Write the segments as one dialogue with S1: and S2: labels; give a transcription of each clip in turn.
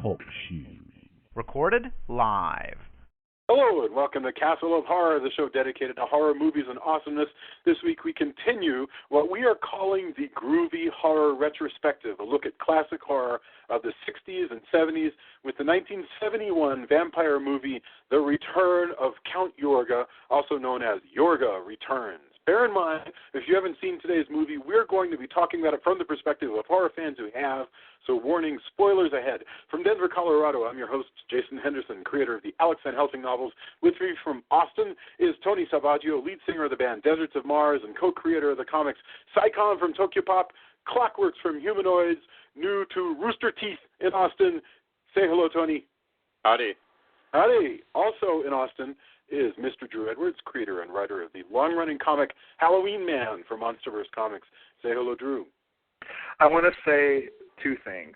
S1: Talk Show. Recorded live.
S2: Hello and welcome to Castle of Horror, the show dedicated to horror movies and awesomeness. This week we continue what we are calling the Groovy Horror Retrospective, a look at classic horror of the 60s and 70s with the 1971 vampire movie The Return of Count Yorga, also known as Yorga Returns. Bear in mind, if you haven't seen today's movie, we're going to be talking about it from the perspective of horror fans who have, so warning, spoilers ahead. From Denver, Colorado, I'm your host, Jason Henderson, creator of the Alex Van Helsing novels. With me from Austin is Tony Salvaggio, lead singer of the band Deserts of Mars and co-creator of the comics Psycon from Tokyo Pop, Clockworks from Humanoids, new to Rooster Teeth in Austin. Say hello, Tony.
S3: Howdy.
S2: Howdy. Also in Austin is Mr. Drew Edwards, creator and writer of the long-running comic Halloween Man for Monsterverse Comics. Say hello, Drew.
S4: I want to say two things.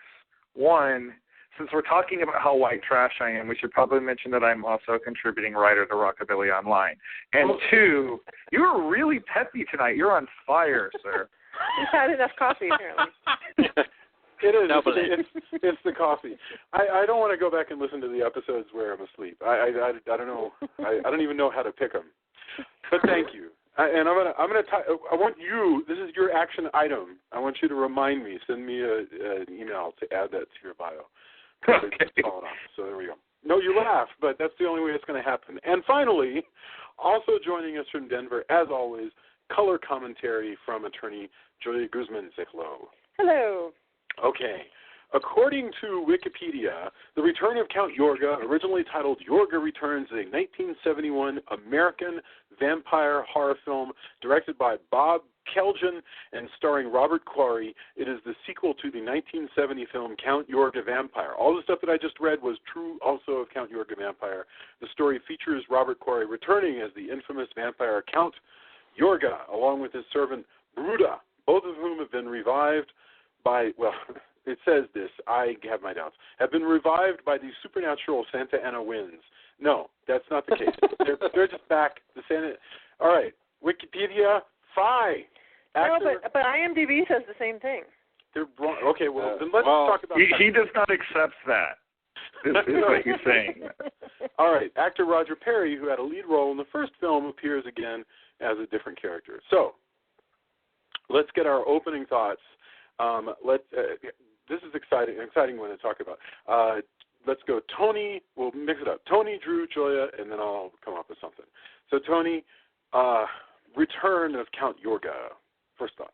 S4: One, since we're talking about how white trash I am, we should probably mention that I'm also a contributing writer to Rockabilly Online. And two, you were really peppy tonight. You're on fire, sir.
S5: You've had enough coffee, apparently.
S2: It is. It's the coffee. I don't want to go back and listen to the episodes where I'm asleep. I don't know. I don't even know how to pick them. But thank you. I want you. This is your action item. I want you to remind me. Send me an email to add that to your bio.
S4: Okay.
S2: Off, so there we go. No, you laugh, but that's the only way it's going to happen. And finally, also joining us from Denver, as always, color commentary from attorney Julia Guzman. Say hello.
S5: Hello.
S2: Okay. According to Wikipedia, The Return of Count Yorga, originally titled Yorga Returns, is a 1971 American vampire horror film directed by Bob Keljan and starring Robert Quarry. It is the sequel to the 1970 film Count Yorga Vampire. All the stuff that I just read was true also of Count Yorga Vampire. The story features Robert Quarry returning as the infamous vampire Count Yorga, along with his servant Bruda, both of whom have been revived by, well, it says this, I have my doubts, have been revived by the supernatural Santa Ana winds. No, that's not the case. They're just back. All right, Wikipedia,
S5: No, but IMDb says the same thing.
S2: They're wrong. Okay, well, then let's talk about
S4: he does not accept that, is what he's saying.
S2: All right, actor Roger Perry, who had a lead role in the first film, appears again as a different character. So, let's get our opening thoughts. This is exciting one to talk about. Let's go. Tony, we'll mix it up. Tony, Drew, Julia, and then I'll come up with something. So, Tony, Return of Count Yorga. First thoughts.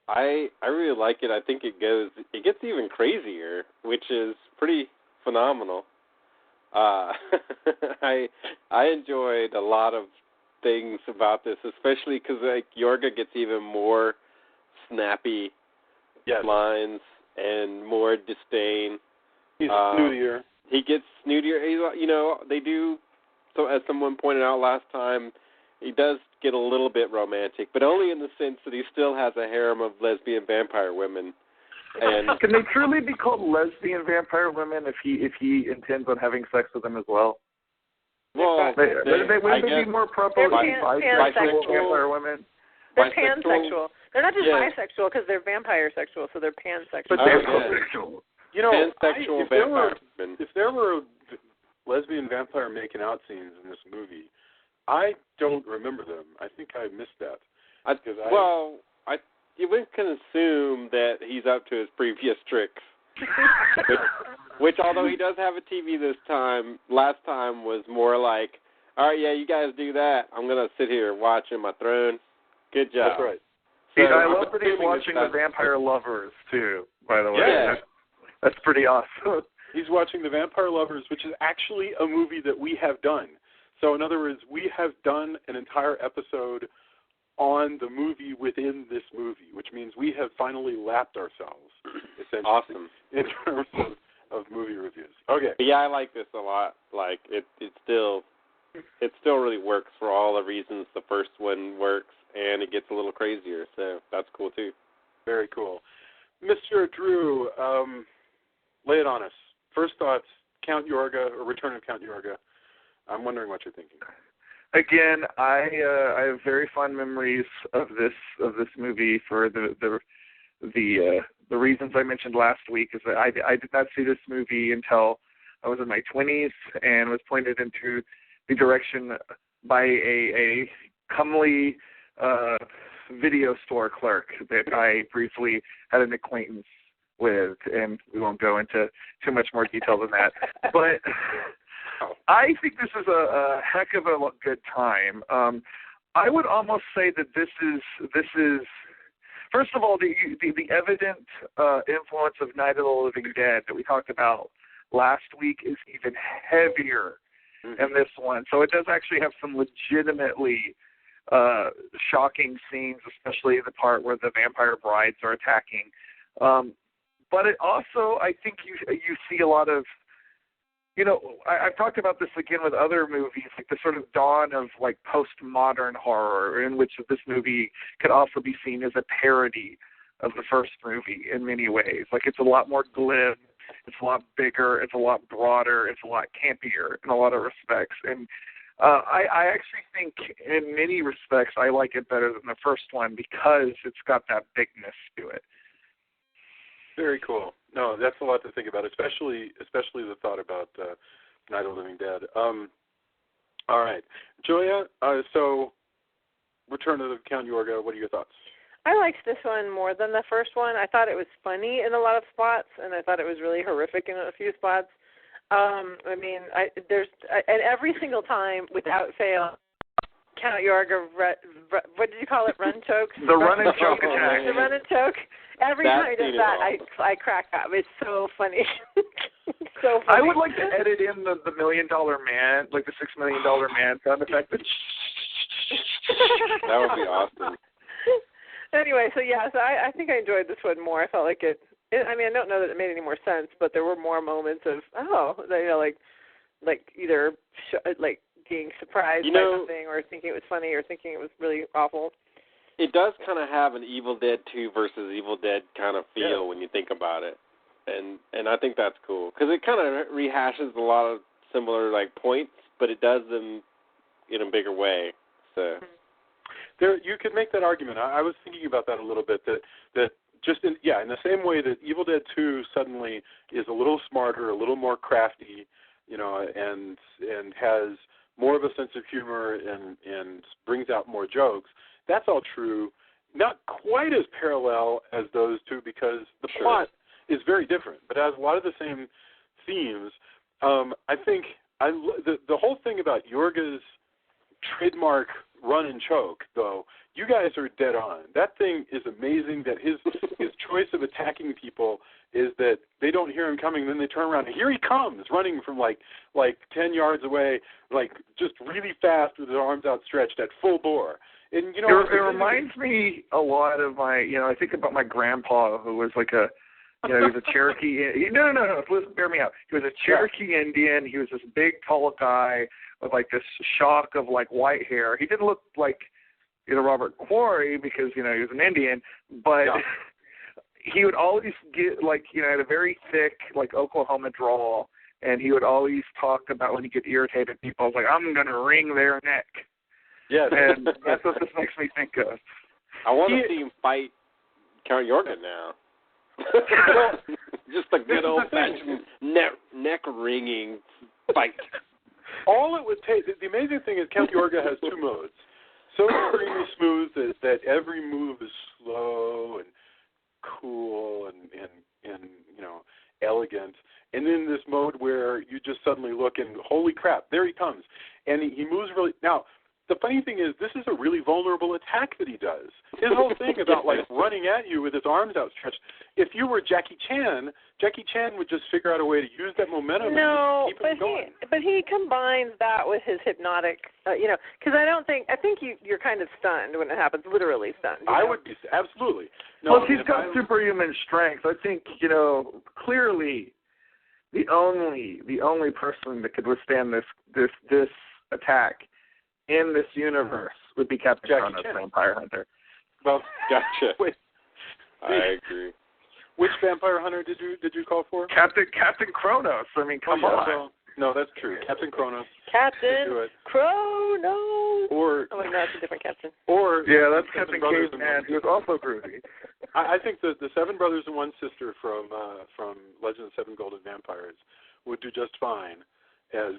S3: I really like it. I think it gets even crazier, which is pretty phenomenal. I enjoyed a lot of things about this, especially because Yorga gets even more snappy lines and more disdain.
S2: He's snootier.
S3: He gets snootier. They do. So as someone pointed out last time, he does get a little bit romantic, but only in the sense that he still has a harem of lesbian vampire women. And
S4: can they truly be called lesbian vampire women if he intends on having sex with them as well?
S3: Well,
S4: wouldn't they be more proper bisexual vampire women?
S5: They're pansexual. They're not just bisexual because they're vampire sexual, so they're pansexual.
S4: But they're pansexual.
S3: Pansexual vampire women.
S2: If there were lesbian vampire making out scenes in this movie, I don't remember them. I think I missed that.
S3: You can assume that he's up to his previous tricks. which, although he does have a TV this time, last time was more like, all right, yeah, you guys do that. I'm going to sit here and watch in my throne. Good job.
S2: That's right.
S4: So I love that he's watching The Vampire Lovers, too, by the way.
S2: Yeah.
S4: That's pretty awesome.
S2: He's watching The Vampire Lovers, which is actually a movie that we have done. So, in other words, we have done an entire episode on the movie within this movie, which means we have finally lapped ourselves, essentially,
S3: awesome,
S2: in terms of movie reviews. Okay.
S3: Yeah, I like this a lot. Like, it still really works for all the reasons the first one works, and it gets a little crazier, so that's cool, too.
S2: Very cool. Mr. Drew, lay it on us. First thoughts, Count Yorga, or Return of Count Yorga. I'm wondering what you're thinking.
S4: Again, I have very fond memories of this movie for the the reasons I mentioned last week is that I did not see this movie until I was in my 20s and was pointed into the direction by a comely video store clerk that I briefly had an acquaintance with, and we won't go into too much more detail than that. But I think this is a heck of a good time. I would almost say that this is first of all, the evident influence of Night of the Living Dead that we talked about last week is even heavier in this one. So it does actually have some legitimately shocking scenes, especially the part where the vampire brides are attacking. But it also, I think you see a lot of, I've talked about this again with other movies, like the sort of dawn of like postmodern horror, in which this movie could also be seen as a parody of the first movie in many ways. Like it's a lot more glib, it's a lot bigger, it's a lot broader, it's a lot campier in a lot of respects. And I actually think in many respects I like it better than the first one because it's got that bigness to it.
S2: Very cool. No, that's a lot to think about, especially the thought about Night of the Living Dead. All right, Julia. So, Return of the Count Yorga. What are your thoughts?
S5: I liked this one more than the first one. I thought it was funny in a lot of spots, and I thought it was really horrific in a few spots. And every single time, without fail, Count Yorga, what did you call it? Run chokes?
S4: The run and choke attack.
S5: The run and choke. Every time he does that, I crack up. It's so funny. So funny.
S4: I would like to edit in the $1 Million Man, like the $6 Million Man sound effect.
S3: That would be awesome.
S5: Anyway, so I think I enjoyed this one more. I felt like it. I mean, I don't know that it made any more sense, but there were more moments of like either like being surprised by something, or thinking it was funny, or thinking it was really awful.
S3: It does kind of have an Evil Dead 2 versus Evil Dead kind of feel when you think about it, and I think that's cool because it kind of rehashes a lot of similar like points, but it does them in a bigger way. So
S2: there, you could make that argument. I was thinking about that a little bit. That just in the same way that Evil Dead 2 suddenly is a little smarter, a little more crafty, and has more of a sense of humor and brings out more jokes. That's all true. Not quite as parallel as those two because the plot is very different, but has a lot of the same themes. I think the whole thing about Yorga's trademark run and choke, though, you guys are dead on. That thing is amazing that his choice of attacking people is that they don't hear him coming, then they turn around and here he comes, running from like 10 yards away, like just really fast with his arms outstretched at full bore. And it
S4: reminds me a lot of my, I think about my grandpa who was like he was a Cherokee. No, listen, bear me out. He was a Cherokee Indian. He was this big, tall guy with like this shock of like white hair. He didn't look like Robert Quarry because he was an Indian, but he would always get had a very thick like Oklahoma drawl, and he would always talk about when he get irritated people. I was like, I'm gonna wring their neck.
S2: Yes,
S4: and that's what this makes me think of.
S3: I want to see him fight Count Yorga now. Just a good old-fashioned neck-wringing fight.
S2: All it would take, the amazing thing is Count Yorga has two modes. So extremely smooth that every move is slow and cool and elegant. And then this mode where you just suddenly look and, holy crap, there he comes. And he moves really... Now, the funny thing is, this is a really vulnerable attack that he does. His whole thing about running at you with his arms outstretched. If you were Jackie Chan would just figure out a way to use that momentum and keep him going.
S5: But he combines that with his hypnotic, because I think you're kind of stunned when it happens, literally stunned.
S2: I would be, absolutely. No,
S4: plus, he's got superhuman strength. I think, clearly the only person that could withstand this attack in this universe would be Captain Kronos, Vampire Hunter.
S2: Well,
S3: gotcha.
S2: Wait.
S3: I agree.
S2: Which Vampire Hunter did you call for?
S4: Captain Kronos. I mean, come on.
S2: Well, no, that's true. Captain Kronos.
S5: Captain Kronos.
S2: Or
S5: oh my God, that's a different captain.
S2: Or
S4: that's Captain Caveman, who is also groovy.
S2: I think the seven brothers and one sister from Legend of the Seven Golden Vampires would do just fine as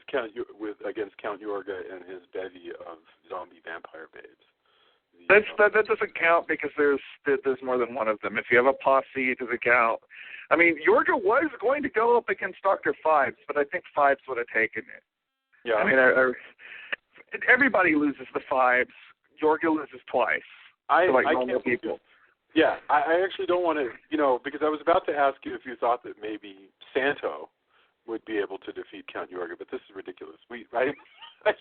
S2: against Count Yorga and his bevy of zombie vampire babes.
S4: That doesn't count because there's more than one of them. If you have a posse, it doesn't count. I mean, Yorga was going to go up against Dr. Phibes, but I think Phibes would have taken it.
S2: Yeah.
S4: I mean, everybody loses the Phibes. Yorga loses twice. Normal people.
S2: Yeah, I actually don't want to, because I was about to ask you if you thought that maybe Santo would be able to defeat Count Yorga, but this is ridiculous.
S4: This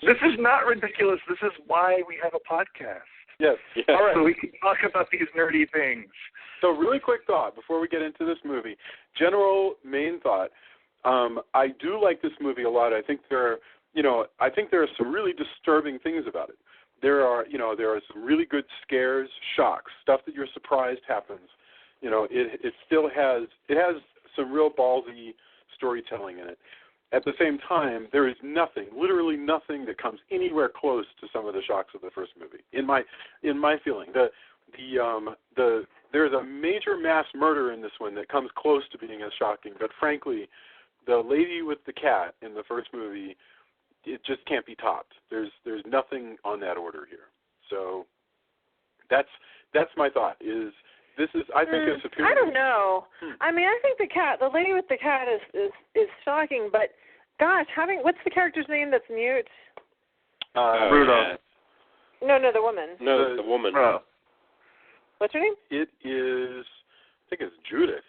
S4: is not ridiculous. This is why we have a podcast.
S2: Yes. Yeah. All right.
S4: So we can talk about these nerdy things.
S2: So really quick thought before we get into this movie. General main thought. I do like this movie a lot. I think there are some really disturbing things about it. There are some really good scares, shocks, stuff that you're surprised happens. It has some real ballsy storytelling in it. At the same time, there is literally nothing that comes anywhere close to some of the shocks of the first movie. In my feeling, there's a major mass murder in this one that comes close to being as shocking. But frankly, the lady with the cat in the first movie, it just can't be topped. There's nothing on that order here. So that's my thought. I think it's superior.
S5: I don't know. I mean, I think the lady with the cat is shocking, but gosh, what's the character's name that's mute?
S4: Rudolph.
S5: No, the woman.
S3: No, the woman.
S5: What's her name?
S2: It is, I think it's Judith,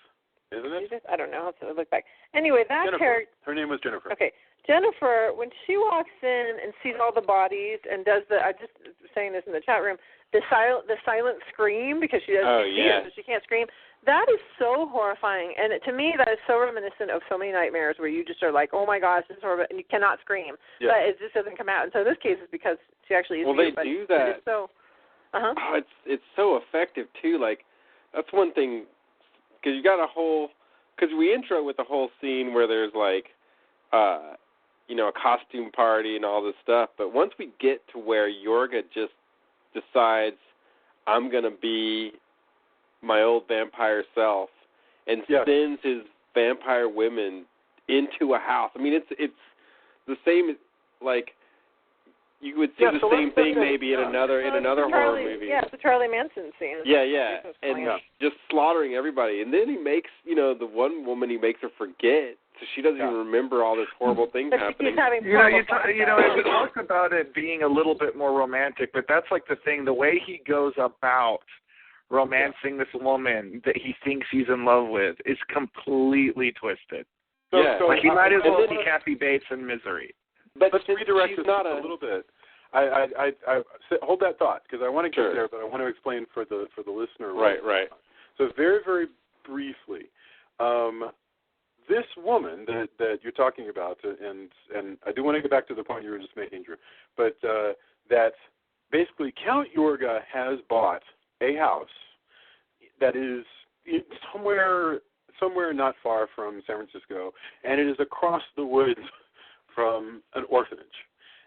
S2: isn't it?
S5: Judith? I don't know. I'll have to look back. Anyway, that character.
S2: Her name was Jennifer.
S5: Okay. Jennifer, when she walks in and sees all the bodies and does I'm just saying this in the chat room, the silent scream because she doesn't see it, so she can't scream. That is so horrifying, and to me, that is so reminiscent of so many nightmares where you just are like, "Oh my gosh, this is horrible," and you cannot scream, but it just doesn't come out. And so in this case, it's because she actually is.
S3: Well, they do that.
S5: So,
S3: it's so effective too. Like that's one thing because you got because we intro with the whole scene where there's like, a costume party and all this stuff. But once we get to where Yorga just decides, I'm going to be my old vampire self and sends his vampire women into a house. I mean, it's the same, like, you would see the same thing maybe in another horror movie.
S5: Yeah, it's the Charlie Manson scene.
S3: Yeah. And just slaughtering everybody. And then he makes, the one woman, he makes her forget, so she doesn't even remember all this horrible thing happening.
S4: We talked about it being a little bit more romantic, but that's like the thing. The way he goes about romancing this woman that he thinks he's in love with is completely twisted. Like he might as well be Kathy Bates in Misery.
S2: But let's redirect this a little bit. I hold that thought because I want to get there, but I want to explain for the listener.
S3: Right.
S2: So very, very briefly, this woman that you're talking about, and I do want to get back to the point you were just making, Drew, but that basically Count Yorga has bought a house that is somewhere not far from San Francisco, and it is across the woods from an orphanage.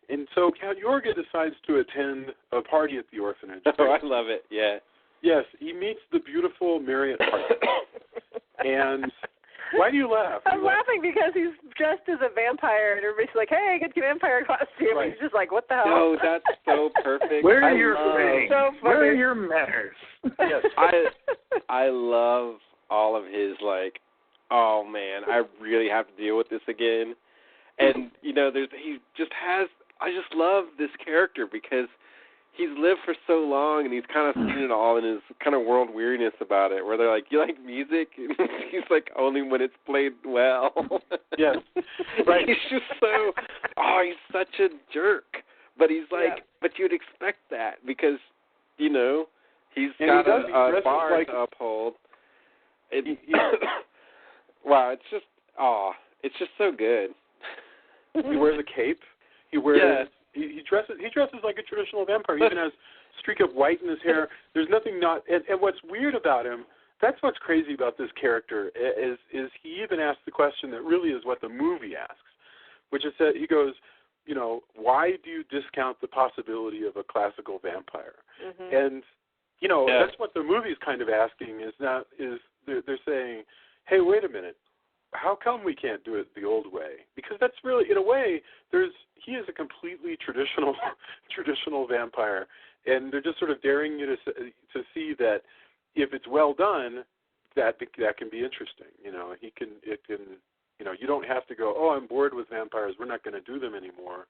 S2: And so Count Yorga decides to attend a party at the orphanage.
S3: Oh, I love it, yeah.
S2: Yes, he meets the beautiful Marriott Park. And why do you laugh?
S5: I'm laughing because he's dressed as a vampire, and everybody's like, hey, get your vampire costume.
S2: Right.
S5: And he's just like, what the hell?
S3: No, that's so perfect.
S4: Where are your things?
S5: So
S4: Where are your manners?
S2: Yes.
S3: I love all of his, like, oh, man, I really have to deal with this again. And, I just love this character because he's lived for so long and he's kind of seen it all and his kind of world weariness about it where they're like, you like music? And he's like, only when it's played well.
S2: Yes. Right.
S3: He's just he's such a jerk. But he's like, but you'd expect that because, he's got a bar to uphold. Wow, it's just so good.
S2: He wears a cape. He wears. He dresses like a traditional vampire. He even has a streak of white in his hair. There's nothing not. And what's weird about him? That's what's crazy about this character is he even asks the question that really is what the movie asks, which is that he goes, why do you discount the possibility of a classical vampire? Mm-hmm. And That's what the movie's kind of asking they're saying, hey, wait a minute, how come we can't do it the old way? Because that's really, in a way, he is a completely traditional vampire, and they're just sort of daring you to see that if it's well done, that can be interesting. You don't have to go, oh, I'm bored with vampires, we're not going to do them anymore,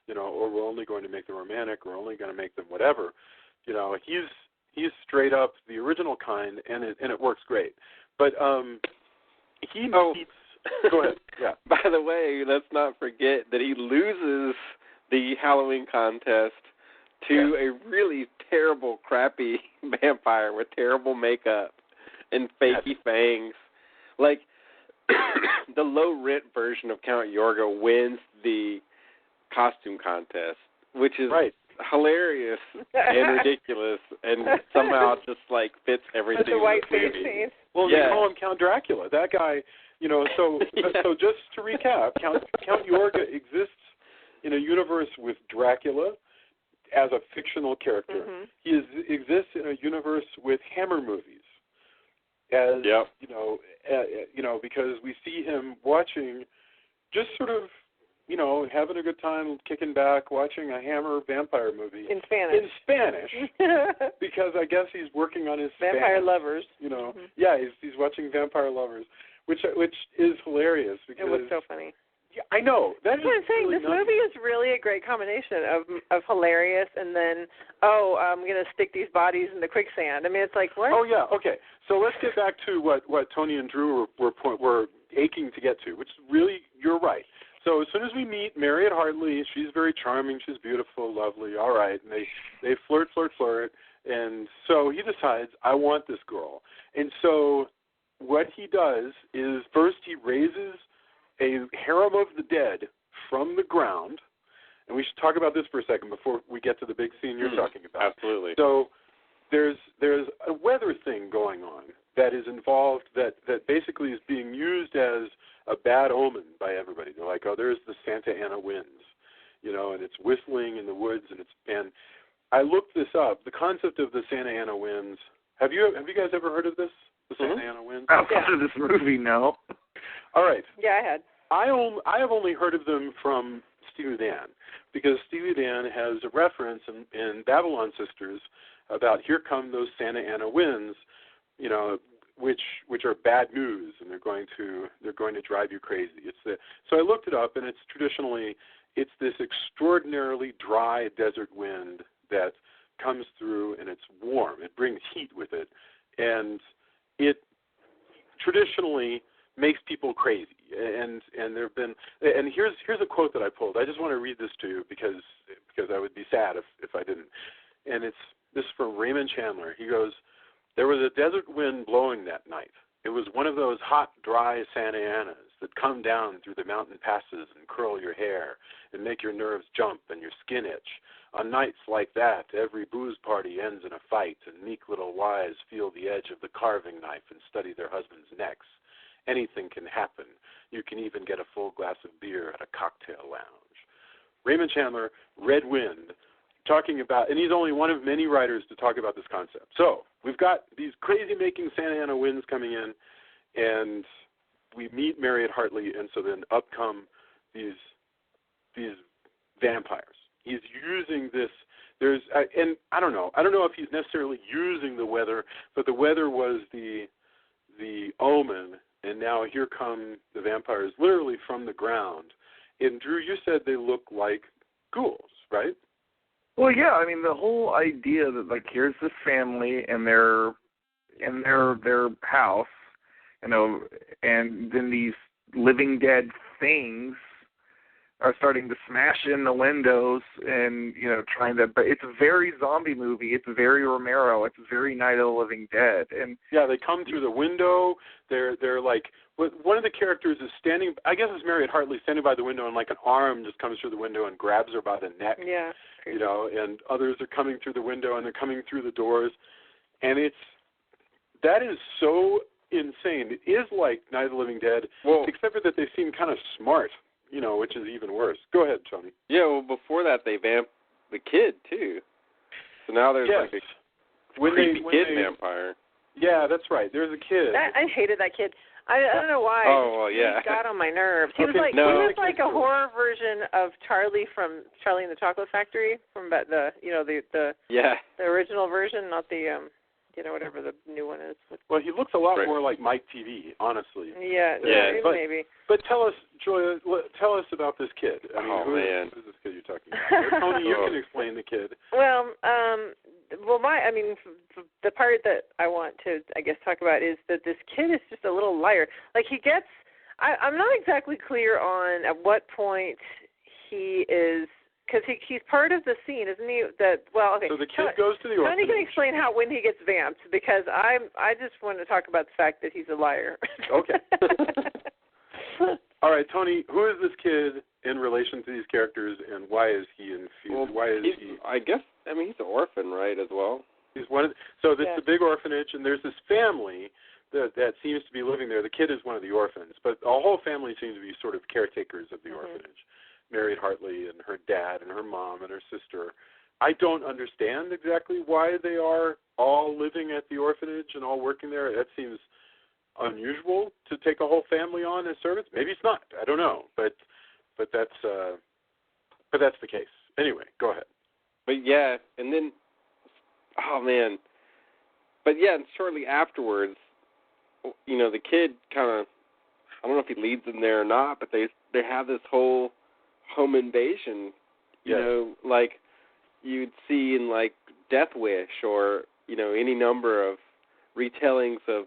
S2: or we're only going to make them romantic, we're only going to make them whatever. He's straight up the original kind, and it works great. But he meets. Go ahead. Yeah.
S3: By the way, let's not forget that he loses the Halloween contest to a really terrible, crappy vampire with terrible makeup and fakey fangs. Like, the low-rent version of Count Yorga wins the costume contest, which is hilarious and ridiculous, and somehow just fits everything.
S5: With the white
S3: in the
S5: face
S3: movie.
S5: scene.
S2: Well, they call him Count Dracula. That guy, So just to recap, Count Yorga exists in a universe with Dracula as a fictional character.
S5: Mm-hmm.
S2: He exists in a universe with Hammer movies, as because we see him watching, just sort of, having a good time, kicking back, watching a Hammer vampire movie
S5: in Spanish.
S2: Because I guess he's working on his
S5: Vampire
S2: Spanish,
S5: Lovers.
S2: Mm-hmm. Yeah, he's watching Vampire Lovers, which is hilarious because
S5: it was so funny.
S2: Yeah, I know.
S5: That's what I'm saying.
S2: Really
S5: this movie is really a great combination of hilarious and then, I'm going to stick these bodies in the quicksand. I mean, it's like, what?
S2: Oh, yeah. Okay. So let's get back to what Tony and Drew were aching to get to, which really, you're right. So as soon as we meet Mariette Hartley, she's very charming, she's beautiful, lovely, all right, and they flirt, and so he decides, I want this girl. And so what he does is first he raises a harem of the dead from the ground, and we should talk about this for a second before we get to the big scene you're talking about.
S3: Absolutely.
S2: So there's a weather thing going on that is involved that basically is being used as a bad omen by everybody. They're like, oh, there's the Santa Ana winds, and it's whistling in the woods, and I looked this up. The concept of the Santa Ana winds. Have you guys ever heard of this? The Santa Ana winds.
S4: Outside of this movie, no.
S2: All right.
S5: Yeah, I had.
S2: I have only heard of them from Steely Dan, because Steely Dan has a reference in Babylon Sisters about here come those Santa Ana winds, which are bad news, and they're going to drive you crazy. So I looked it up, and it's this extraordinarily dry desert wind that comes through, and it's warm. It brings heat with it, and it traditionally makes people crazy. And there've been, and here's a quote that I pulled. I just want to read this to you because I would be sad if I didn't. And this is from Raymond Chandler. He goes, "There was a desert wind blowing that night. It was one of those hot, dry Santa Anas that come down through the mountain passes and curl your hair and make your nerves jump and your skin itch. On nights like that, every booze party ends in a fight, and meek little wives feel the edge of the carving knife and study their husbands' necks. Anything can happen. You can even get a full glass of beer at a cocktail lounge." Raymond Chandler, Red Wind, talking about, and he's only one of many writers to talk about this concept. So we've got these crazy-making Santa Ana winds coming in, and we meet Mariette Hartley, and so then up come these vampires. He's using this. And I don't know if he's necessarily using the weather, but the weather was the omen, and now here come the vampires, literally from the ground. And Drew, you said they look like ghouls, right?
S4: Well, yeah. I mean, the whole idea that here's this family and they're in their house, and then these living dead things are starting to smash in the windows and, trying to, but it's a very zombie movie. It's very Romero. It's very Night of the Living Dead. And
S2: yeah, they come through the window. They're like, one of the characters is standing, I guess it's Mariette Hartley, standing by the window, and like an arm just comes through the window and grabs her by the neck.
S5: Yeah.
S2: And others are coming through the window, and they're coming through the doors. And that is so insane. It is like Night of the Living Dead, except for that they seem kind of smart, which is even worse. Go ahead, Tony.
S3: Yeah, well, before that, they vamped the kid, too. So now there's creepy kid vampire.
S2: Yeah, that's right. There's a kid.
S5: I hated that kid. I don't know why.
S3: Oh, well, yeah.
S5: He got on my nerves. He was
S2: Okay,
S5: like
S3: no.
S5: he was like a horror version of Charlie from Charlie and the Chocolate Factory, from the the original version, not the whatever the new one is.
S2: Well, he looks a lot more like Mike TV, honestly.
S5: Yeah, maybe.
S2: But tell us, Joya, tell us about this kid. I mean, who is this kid you're talking about? Tony, you can explain the kid.
S5: Well, the part that I want to, I guess, talk about is that this kid is just a little liar. Like, I'm not exactly clear on at what point he is, because he's part of the scene, isn't he? So
S2: the kid goes to the orphanage.
S5: Tony can explain when he gets vamped, because I just want to talk about the fact that he's a liar.
S2: Okay. All right, Tony, who is this kid in relation to these characters, and why is he infused?
S3: I guess, he's an orphan, right, as well?
S2: He's so it's a big orphanage, and there's this family that seems to be living there. The kid is one of the orphans, but the whole family seems to be sort of caretakers of the orphanage. Married Hartley and her dad and her mom and her sister. I don't understand exactly why they are all living at the orphanage and all working there. That seems unusual to take a whole family on as servants. Maybe it's not. I don't know, but that's the case. Anyway, go ahead.
S3: But yeah, and then, oh man, but yeah, and shortly afterwards, the kid kind of, I don't know if he leads them there or not, but they have this whole home invasion, like you'd see in like Death Wish or any number of retellings of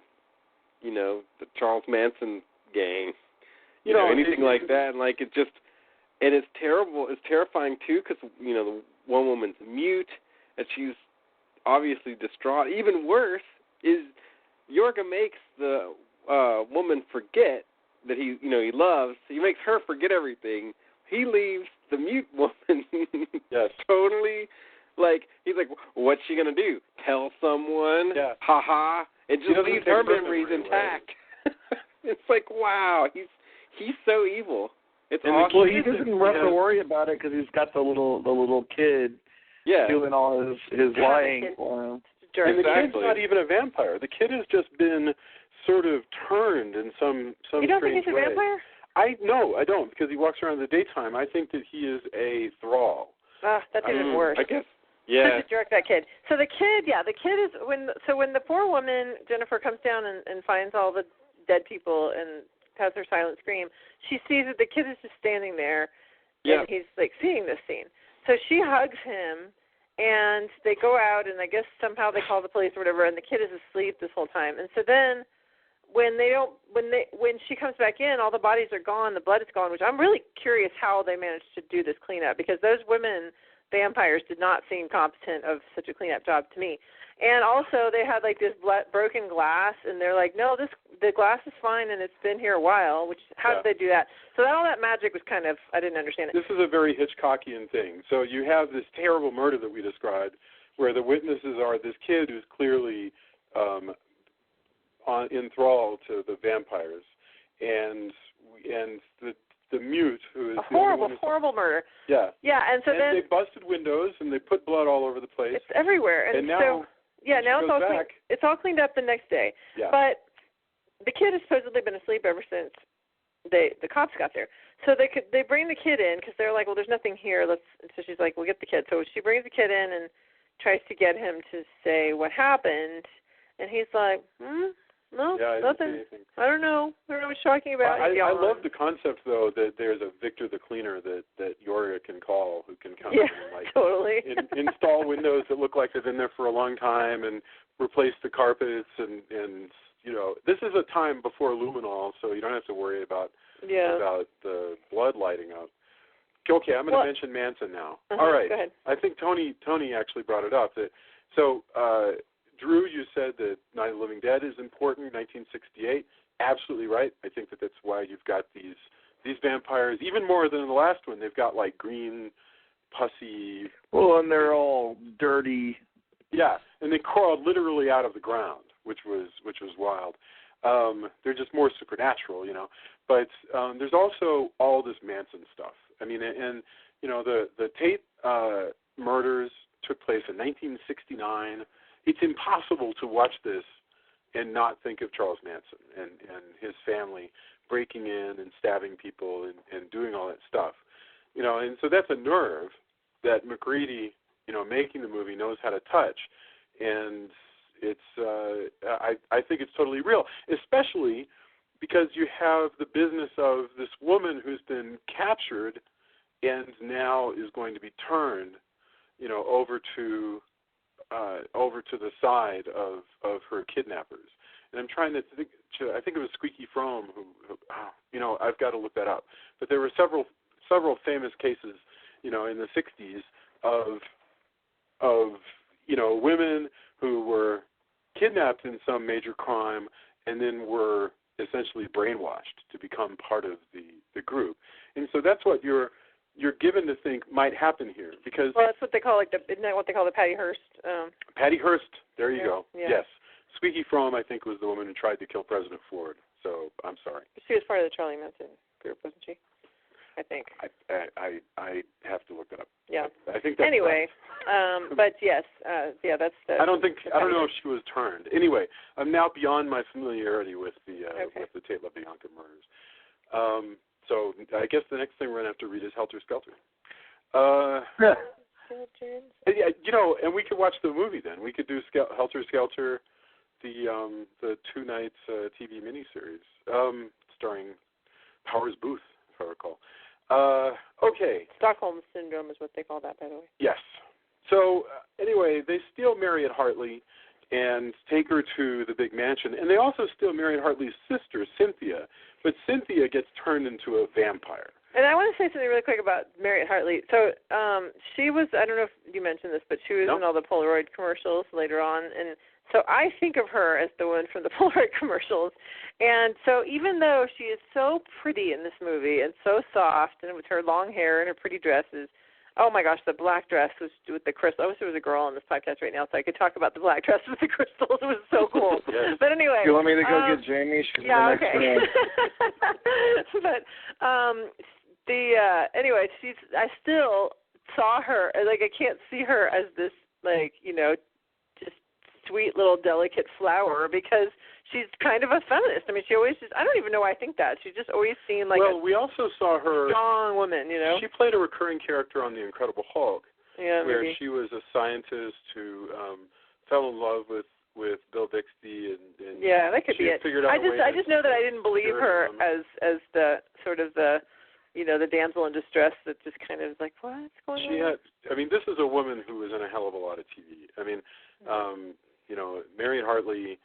S3: the Charles Manson gang, anything like that, and like it just, and it's terrible, it's terrifying too, because the one woman's mute and she's obviously distraught. Even worse is Yorga makes the woman forget that he loves. He makes her forget everything. He leaves the mute woman totally, like, he's like, what's she going to do? Tell someone?
S2: Yeah.
S3: Ha-ha. It just leaves her memories intact. It's like, wow, he's so evil. It's awesome.
S4: Well, he doesn't have to worry about it because he's got the little kid doing all his lying for him.
S2: And the kid's not even a vampire. The kid has just been sort of turned in some strange way.
S5: You don't think he's a vampire?
S2: No, I don't, because he walks around in the daytime. I think that he is a thrall.
S5: That's even worse.
S3: I guess. Yeah.
S5: Such a jerk, that kid. So the kid is when the poor woman Jennifer comes down and finds all the dead people and has her silent scream, she sees that the kid is just standing there, and he's like seeing this scene. So she hugs him, and they go out, and I guess somehow they call the police or whatever, and the kid is asleep this whole time. And so then when she comes back in, all the bodies are gone, the blood is gone, which I'm really curious how they managed to do this cleanup, because those women vampires did not seem competent of such a cleanup job to me. And also they had like this broken glass, and they're like, no, the glass is fine and it's been here a while, which how did they do that? So all that magic was kind of, I didn't understand it.
S2: This is a very Hitchcockian thing. So you have this terrible murder that we described where the witnesses are this kid who's clearly enthralled to the vampires, and the mute who is
S5: a horrible murder.
S2: Yeah.
S5: Yeah, and so then
S2: they busted windows and they put blood all over the place.
S5: It's everywhere, and
S2: now
S5: it's all cleaned up the next day.
S2: Yeah.
S5: But the kid has supposedly been asleep ever since the cops got there. So they bring the kid in because they're like, well, there's nothing here. So she's like, we'll get the kid. So she brings the kid in and tries to get him to say what happened, and he's like, no, nothing. I don't know what you're talking about.
S2: I love the concept, though, that there's a Victor the Cleaner that Yorga can call, who can come in and
S5: totally.
S2: install windows that look like they've been there for a long time and replace the carpets and this is a time before luminol, so you don't have to worry about the blood lighting up. Okay, I'm going to mention Manson now. All right.
S5: Go ahead.
S2: I think Tony actually brought it up. Drew, you said that Night of the Living Dead is important, 1968. Absolutely right. I think that's why you've got these vampires, even more than the last one. They've got like green, pussy.
S4: Well, and they're all dirty.
S2: Yeah, and they crawled literally out of the ground, which was wild. They're just more supernatural, But there's also all this Manson stuff. I mean, and the Tate murders took place in 1969. it's impossible to watch this and not think of Charles Manson and his family breaking in and stabbing people and doing all that stuff. And so that's a nerve that McReady, making the movie knows how to touch. And it's, I think it's totally real, especially because you have the business of this woman who's been captured and now is going to be turned, over to the side of her kidnappers. And I'm trying to think. I think it was Squeaky Fromme who I've got to look that up. But there were several famous cases, in the '60s of women who were kidnapped in some major crime and then were essentially brainwashed to become part of the group. And so that's what you're given to think might happen here, because
S5: that's what they call isn't that what they call the Patty Hearst?
S2: Patty Hearst. There you go.
S5: Yeah.
S2: Yes. Squeaky Fromme, I think, was the woman who tried to kill President Ford. So I'm sorry.
S5: She was part of the Charlie Manson group, wasn't she? I think.
S2: I have to look that up.
S5: Yeah.
S2: I think that's
S5: anyway.
S2: right.
S5: But yes, that's the.
S2: I don't know if she was turned. Anyway, I'm now beyond my familiarity with the Tate LaBianca murders. So I guess the next thing we're gonna have to read is Helter Skelter. Yeah, and we could watch the movie then. We could do Helter Skelter, the 2 nights TV miniseries, starring Powers Booth, if I recall. Okay.
S5: Stockholm Syndrome is what they call that, by the way.
S2: Yes. So anyway, they steal Mariette Hartley and take her to the big mansion, and they also steal Mariette Hartley's sister, Cynthia, but Cynthia gets turned into a vampire.
S5: And I want to say something really quick about Mariette Hartley. So she was, I don't know if you mentioned this, but she was in all the Polaroid commercials later on. And so I think of her as the one from the Polaroid commercials. And so even though she is so pretty in this movie and so soft and with her long hair and her pretty dresses, oh my gosh, the black dress was with the crystal. I wish there was a girl on this podcast right now so I could talk about the black dress with the crystals. It was so cool.
S2: Yes.
S5: But anyway.
S4: You want me to go get Jamie? She's
S5: yeah,
S4: the next
S5: okay. But anyway, I still saw her, like I can't see her as this, like, just sweet little delicate flower, because she's kind of a feminist. I mean, she always just, I don't even know why I think that. She just always seemed like
S2: we also saw her
S5: strong woman,
S2: She played a recurring character on The Incredible Hulk, where
S5: maybe.
S2: she was a scientist who fell in love with Bill Bixby, and
S5: yeah, that could be it. I just know that I didn't believe her as the sort of the the damsel in distress that just kind of is like, what's going on?
S2: This is a woman who was in a hell of a lot of TV. I mean, Mariette Hartley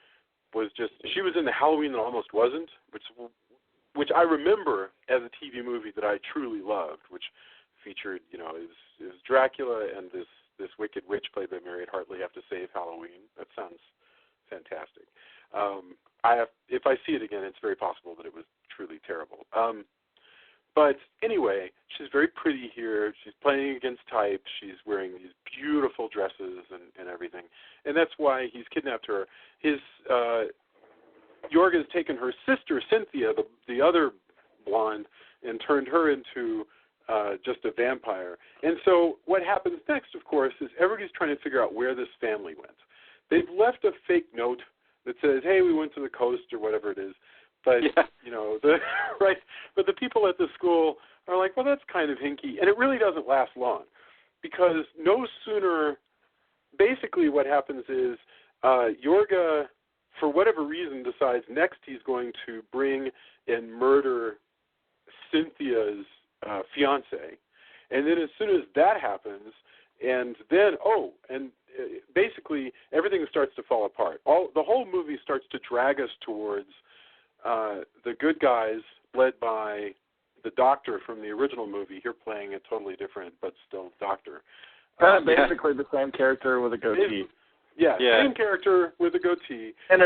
S2: she was in The Halloween That Almost Wasn't, which I remember as a TV movie that I truly loved, which featured, is Dracula and this wicked witch played by Mariette Hartley have to save Halloween. That sounds fantastic. If I see it again, it's very possible that it was truly terrible. But anyway, she's very pretty here. She's playing against type. She's wearing these beautiful dresses and everything. And that's why he's kidnapped her. Yorga has taken her sister, Cynthia, the other blonde, and turned her into just a vampire. And so what happens next, of course, is everybody's trying to figure out where this family went. They've left a fake note that says, hey, we went to the coast or whatever it is. But, but the people at the school are like, well, that's kind of hinky. And it really doesn't last long, because no sooner, basically what happens is Yorga, for whatever reason, decides next he's going to bring and murder Cynthia's fiance. And then as soon as that happens, basically everything starts to fall apart. The whole movie starts to drag us towards the good guys, led by the doctor from the original movie, here playing a totally different but still doctor.
S4: Basically the same character with a goatee.
S2: Same character with a goatee.
S4: And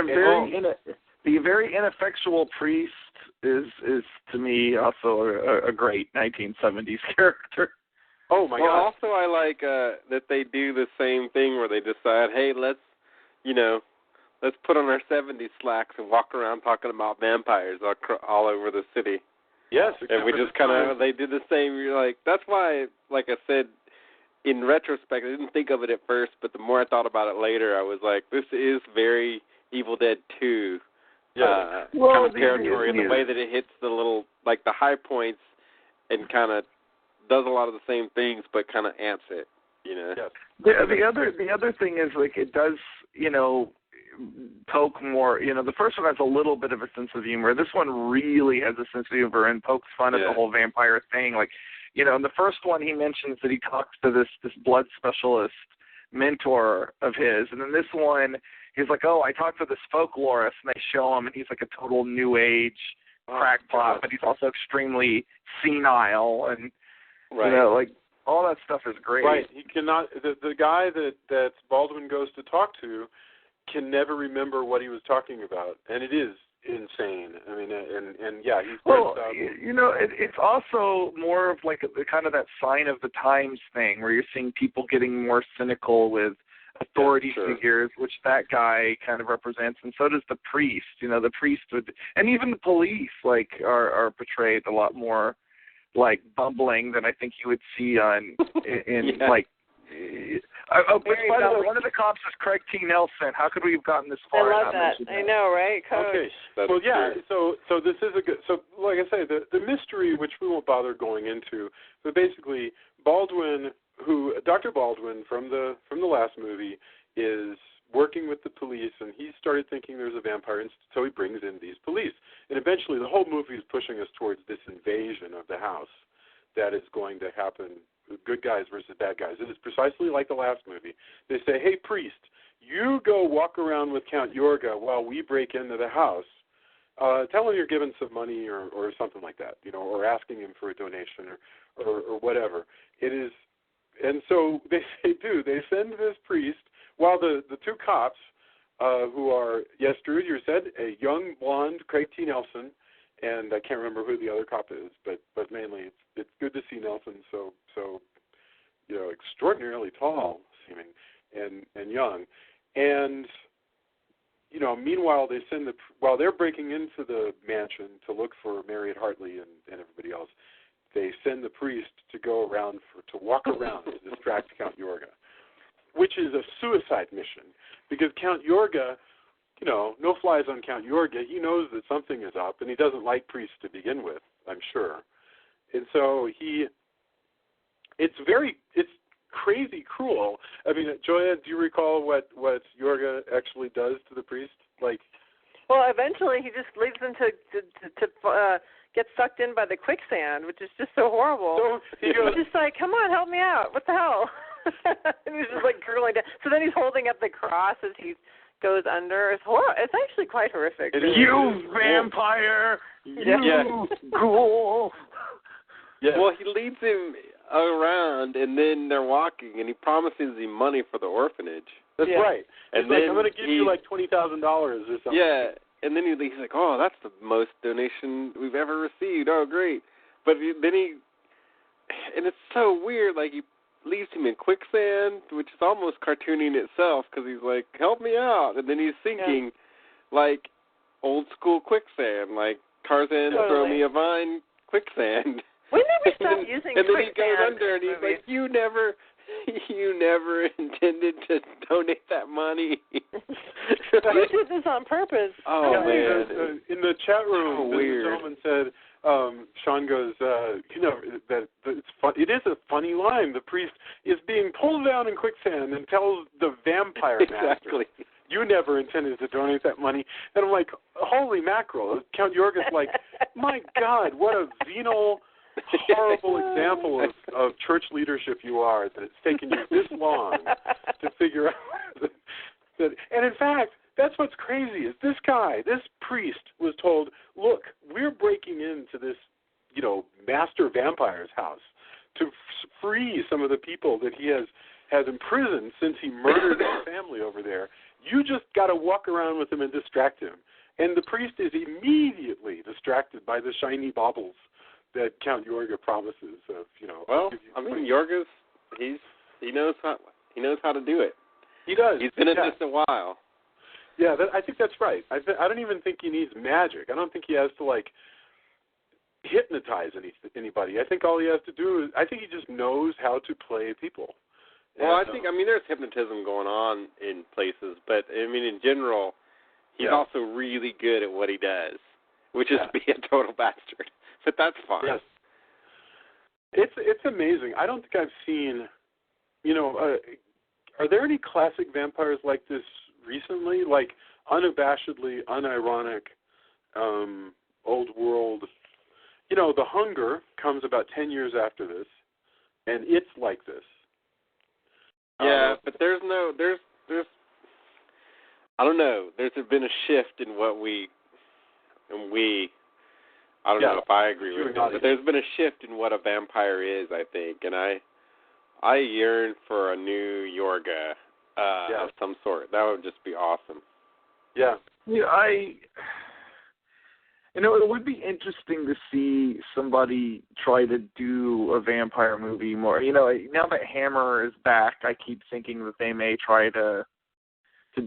S4: the very ineffectual priest is to me also a great 1970s character.
S2: Oh my God!
S3: Also, I like that they do the same thing where they decide, hey, let's put on our 70s slacks and walk around talking about vampires all over the city.
S2: Yes,
S3: and we just they did the same. You're like, that's why, like I said, in retrospect, I didn't think of it at first, but the more I thought about it later, I was like, this is very Evil Dead 2 kind of territory in the way that it hits the little, like the high points and kind of does a lot of the same things, but kind of amps it, you know.
S2: Yes.
S4: The other thing is, like, it does, you know, poke more. You know, the first one has a little bit of a sense of humor. This one really has a sense of humor and pokes fun at the whole vampire thing. Like, you know, in the first one, he mentions that he talks to this blood specialist mentor of his, and in this one, he's like, oh, I talked to this folklorist, and they show him, and he's like a total new age crackpot, but he's also extremely senile, and you know, like, all that stuff is great.
S2: Right. He cannot. The guy that Baldwin goes to talk to can never remember what he was talking about, and it is insane. I mean, and yeah, he's
S4: you know, it's also more of like kind of that sign of the times thing, where you're seeing people getting more cynical with authority figures, which that guy kind of represents, and so does the priest. You know, the priest and even the police like are portrayed a lot more like bumbling than I think you would see in like. Which, by the way, one of the cops is Craig T. Nelson. How could we have gotten this far?
S5: I love that. I know, right? Coach.
S2: Okay. Well, yeah. So this is a good. So, like I say, the mystery, which we won't bother going into, but basically, Dr. Baldwin from the last movie is working with the police, and he started thinking there's a vampire, and so he brings in these police, and eventually, the whole movie is pushing us towards this invasion of the house that is going to happen. Good guys versus bad guys. It is precisely like the last movie. They say, hey, priest, you go walk around with Count Yorga while we break into the house. Tell him you're giving some money or something like that, you know, or asking him for a donation or whatever. It is, and so they send this priest while the two cops, who are, yes, Drew, you said, a young blonde Craig T. Nelson, and I can't remember who the other cop is, but mainly it's good to see Nelson so you know, extraordinarily tall seeming and young, and you know, meanwhile while they're breaking into the mansion to look for Marriott Hartley and everybody else, they send the priest to go around to walk around to distract Count Yorga, which is a suicide mission because Count Yorga, you know, no flies on Count Yorga. He knows that something is up, and he doesn't like priests to begin with, I'm sure. And so it's crazy cruel. I mean, Joya, do you recall what Yorga actually does to the priest? Like,
S5: well, eventually he just leaves them to get sucked in by the quicksand, which is just so horrible.
S2: So
S5: he's just like, come on, help me out. What the hell? And he's just like gurgling down. So then he's holding up the cross as he goes under. It's horrible. It's actually quite horrific.
S4: You vampire! You ghoul!
S3: Yeah. Well, he leads him around, and then they're walking, and he promises him money for the orphanage.
S2: That's right.
S3: And
S2: he's
S3: then
S2: like, I'm going to give you like $20,000 or something.
S3: Yeah, and then he's like, oh, that's the most donation we've ever received. Oh, great. But then and it's so weird, like he leaves him in quicksand, which is almost cartoony in itself, because he's like, help me out. And then he's sinking like old school quicksand, like Tarzan, throw me a vine quicksand.
S5: We never stopped using quicksand.
S3: And then he goes under, and he's like, you never intended to donate that money.
S5: You did this on purpose.
S3: Oh, man.
S2: In the chat room,
S3: so weird.
S2: The gentleman said, Sean goes, you know, that it's fun. It is a funny line. The priest is being pulled down in quicksand and tells the vampire master, you never intended to donate that money. And I'm like, holy mackerel. Count Yorga's like, my God, what a venal, horrible example of church leadership you are, that it's taken you this long to figure out that. And in fact, that's what's crazy is this priest was told, look, we're breaking into this, you know, master vampire's house to free some of the people that he has imprisoned since he murdered his family over there. You just got to walk around with him and distract him. And the priest is immediately distracted by the shiny baubles that Count Yorga promises of, you know.
S3: Well, I mean, Yorga's he knows how to do it.
S2: He does.
S3: He's been at this a while.
S2: Yeah, I think that's right. I don't even think he needs magic. I don't think he has to like hypnotize anybody. I think all he has to do is, I think he just knows how to play people.
S3: Well, I think, there's hypnotism going on in places, but, in general, he's also really good at what he does, which is be a total bastard. But that's fine.
S2: Yes. It's amazing. I don't think I've seen, are there any classic vampires like this recently? Like, unabashedly, unironic, old world. The Hunger comes about 10 years after this, and it's like this.
S3: Yeah, but there's I don't know. There's been a shift in what I don't know if I agree with it, but there's been a shift in what a vampire is, I think, and I yearn for a new Yorga of some sort. That would just be awesome.
S2: Yeah.
S4: It would be interesting to see somebody try to do a vampire movie more. Now that Hammer is back, I keep thinking that they may try to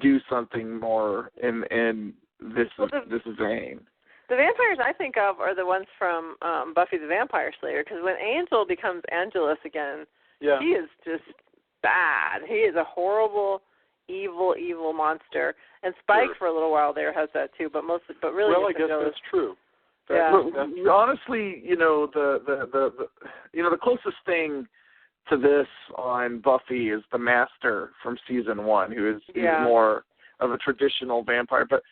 S4: do something more in this vein.
S5: The vampires I think of are the ones from Buffy the Vampire Slayer, because when Angel becomes Angelus again, he is just bad. He is a horrible, evil monster. And Spike for a little while there has that too, but really.
S2: Well, I guess that's true.
S4: Honestly, the closest thing to this on Buffy is the Master from season 1, who is more of a traditional vampire. But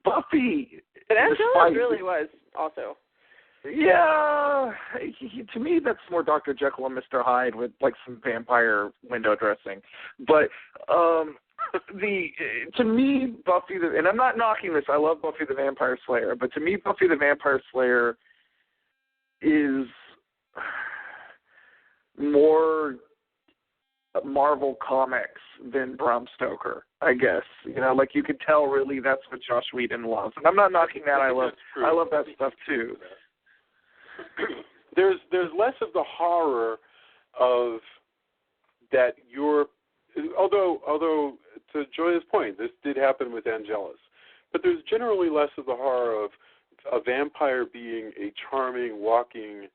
S4: Buffy,
S5: but Angelus really was also.
S4: Yeah, to me that's more Dr. Jekyll and Mr. Hyde with like some vampire window dressing. But to me, Buffy, and I'm not knocking this, I love Buffy the Vampire Slayer, but to me, Buffy the Vampire Slayer is more Marvel Comics than Bram Stoker, I guess. Like you could tell really that's what Joss Whedon loves. And I'm not knocking that, I love that stuff too.
S2: There's less of the horror of that although to Joya's point, this did happen with Angelus, but there's generally less of the horror of a vampire being a charming walking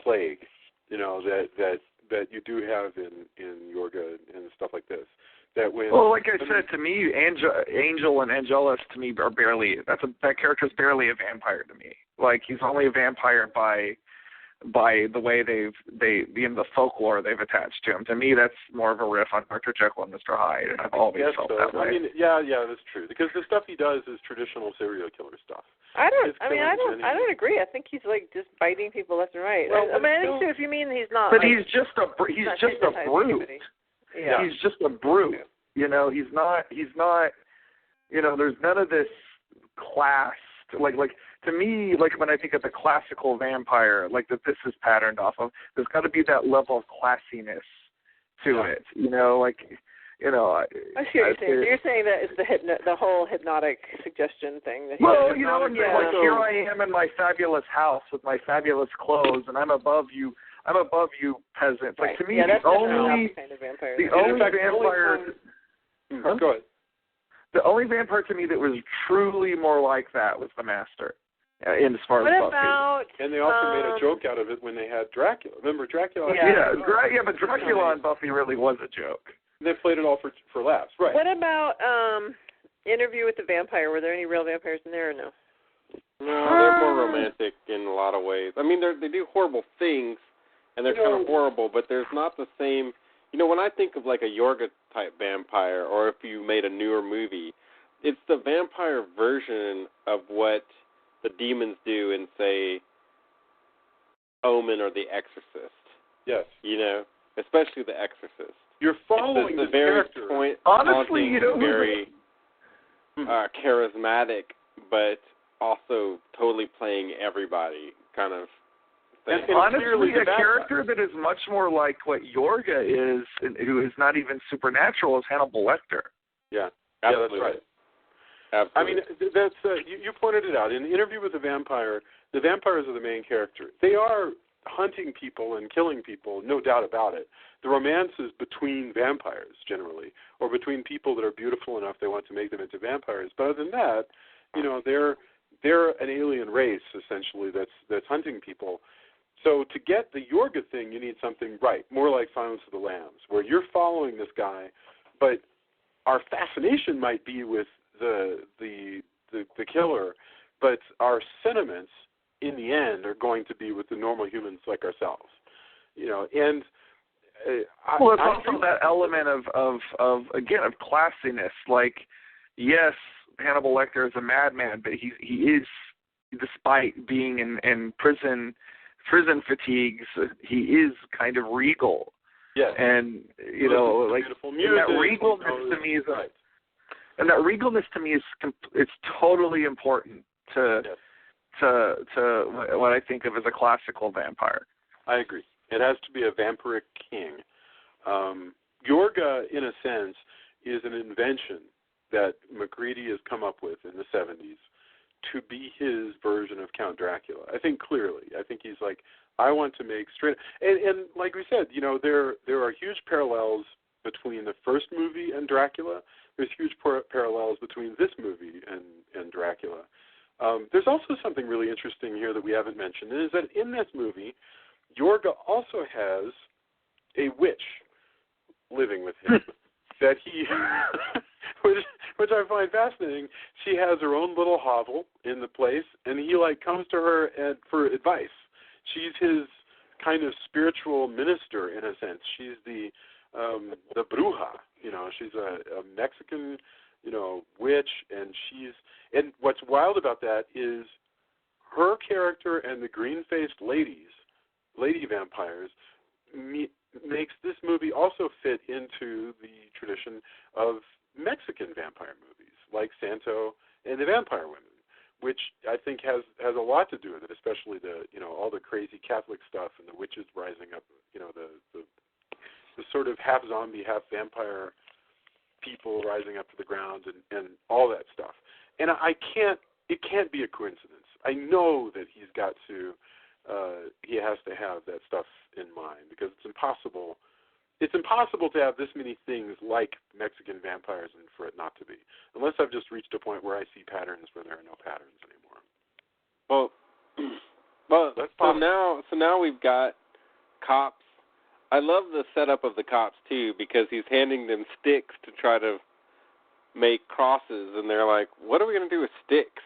S2: plague, that you do have in Yorga and stuff like this.
S4: Like I said, to me, Angel and Angelus to me are barely. That character's barely a vampire to me. Like he's only a vampire by the way the folklore they've attached to him. To me, that's more of a riff on Dr. Jekyll and Mr. Hyde, and I've always felt that way.
S2: Yeah, that's true. Because the stuff he does is traditional serial killer stuff.
S5: I don't agree. I think he's like just biting people left and right.
S2: Well,
S5: I think too, if you mean he's not.
S4: But
S5: like,
S4: he's just a brute.
S5: Yeah.
S4: He's just a brute. He's not. There's none of this class. Like to me, like when I think of the classical vampire, like that this is patterned off of, there's got to be that level of classiness to it. I see what you're saying. So you're saying that it's the whole hypnotic suggestion thing. That like here I am in my fabulous house with my fabulous clothes, and I'm above you. I'm above you, peasant. Like to me, the only vampire.
S2: Go ahead.
S4: The only vampire to me that was truly more like that was the Master. As far as Buffy.
S2: And they also made a joke out of it when they had Dracula. Remember Dracula?
S4: But Dracula on Buffy really was a joke.
S2: And they played it all for laughs, right?
S5: What about Interview with the Vampire? Were there any real vampires in there or no?
S3: No, they're more romantic in a lot of ways. They do horrible things, and they're kind of horrible, but there's not the same. When I think of like a Yorga-type vampire, or if you made a newer movie, it's the vampire version of what the demons do in, say, Omen or The Exorcist.
S2: Yes.
S3: Especially The Exorcist.
S2: You're following the
S3: very
S2: character.
S4: Honestly,
S3: very charismatic, but also totally playing everybody kind of thing.
S4: And honestly, a character that is much more like what Yorga is, who is not even supernatural, is Hannibal Lecter.
S2: Yeah,
S3: absolutely.
S2: That's right.
S3: Absolutely.
S2: That's you pointed it out. In the Interview with the Vampires are the main character. They are hunting people and killing people, no doubt about it. The romance is between vampires, generally, or between people that are beautiful enough they want to make them into vampires. But other than that, they're an alien race, essentially, that's hunting people. So to get the Yorga thing, you need something more like Silence of the Lambs, where you're following this guy, but our fascination might be with the killer, but our sentiments in the end are going to be with the normal humans like ourselves, And
S4: it's also that element of classiness. Like, yes, Hannibal Lecter is a madman, but he is, despite being in prison fatigues, he is kind of regal.
S2: Yes.
S4: And
S2: beautiful music,
S4: that regalness to me is and that regalness to me is it's totally important to what I think of as a classical vampire.
S2: I agree. It has to be a vampiric king. Yorga, in a sense, is an invention that MacReady has come up with in the 70s to be his version of Count Dracula. I think clearly. I think he's like, I want to make straight. And like we said, there are huge parallels between the first movie and Dracula. There's huge parallels between this movie and Dracula. There's also something really interesting here that we haven't mentioned, and is that in this movie, Yorga also has a witch living with him that he, which I find fascinating. She has her own little hovel in the place, and he comes to her for advice. She's his kind of spiritual minister in a sense. She's the bruja, she's a Mexican, witch, and what's wild about that is her character and the green-faced lady vampires makes this movie also fit into the tradition of Mexican vampire movies, like Santo and the Vampire Women, which I think has a lot to do with it, especially all the crazy Catholic stuff and the witches rising up, the sort of half zombie, half vampire people rising up to the ground and all that stuff. And it can't be a coincidence. I know that he has to have that stuff in mind, because it's impossible to have this many things like Mexican vampires and for it not to be, unless I've just reached a point where I see patterns where there are no patterns anymore.
S3: Well, so now we've got cops. I love the setup of the cops too, because he's handing them sticks to try to make crosses, and they're like, "What are we going to do with sticks?"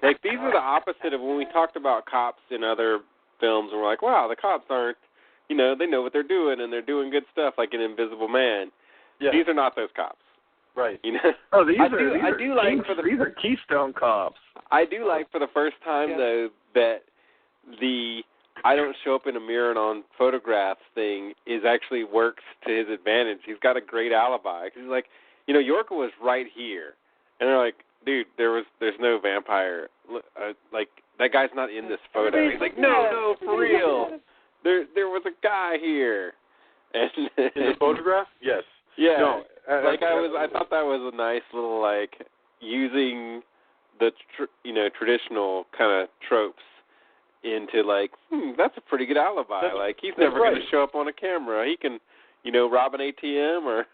S3: Like, these are the opposite of when we talked about cops in other films, and we're like, "Wow, the cops aren't, they know what they're doing, and they're doing good stuff, like in Invisible Man." Yeah. These are not those cops,
S2: right?
S4: Oh, these are Keystone cops.
S3: I do like for the first time though that the I don't show up in a mirror and on photographs thing actually works to his advantage. He's got a great alibi. He's like, Yorga was right here, and they're like, "Dude, there's no vampire. Like, that guy's not in this photo." He's like, "No, for real. There was a guy here." And
S2: in the photograph? Yes.
S3: Yeah. No, I thought that was a nice little using the traditional kind of tropes into that's a pretty good alibi. He's never going to show up on a camera. He can, rob an ATM or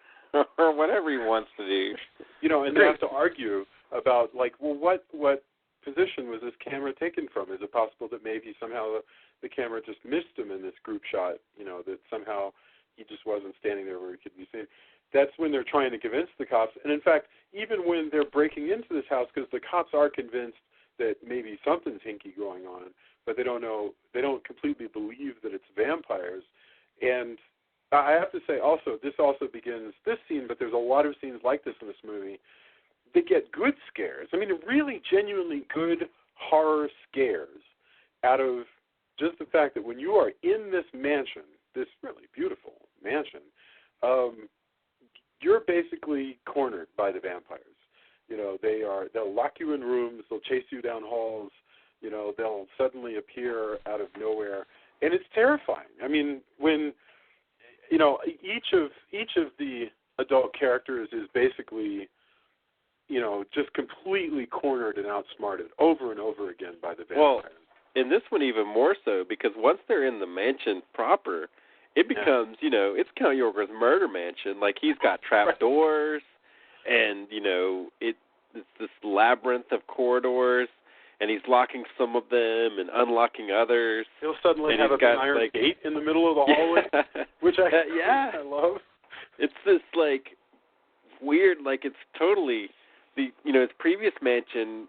S3: whatever he wants to do.
S2: And they have to argue about what position was this camera taken from? Is it possible that maybe somehow the camera just missed him in this group shot? That somehow he just wasn't standing there where he could be seen. That's when they're trying to convince the cops. And in fact, even when they're breaking into this house, because the cops are convinced that maybe something's hinky going on, but they don't know, they don't completely believe that it's vampires. And I have to say also, this also begins this scene, but there's a lot of scenes like this in this movie that get good scares. I mean, really genuinely good horror scares out of just the fact that when you are in this mansion, this really beautiful mansion, you're basically cornered by the vampires. They'll lock you in rooms, they'll chase you down halls, they'll suddenly appear out of nowhere, and it's terrifying. I mean, when each of the adult characters is basically just completely cornered and outsmarted over and over again by the vampires.
S3: Well, in this one even more so, because once they're in the mansion proper, it becomes, it's Count Yorga's murder mansion. He's got trap doors, and, it's this labyrinth of corridors. and he's locking some of them and unlocking others.
S2: He'll suddenly
S3: and
S2: have an iron
S3: like,
S2: gate in the middle of the hallway, which I love.
S3: It's this like weird, like it's totally his previous mansion,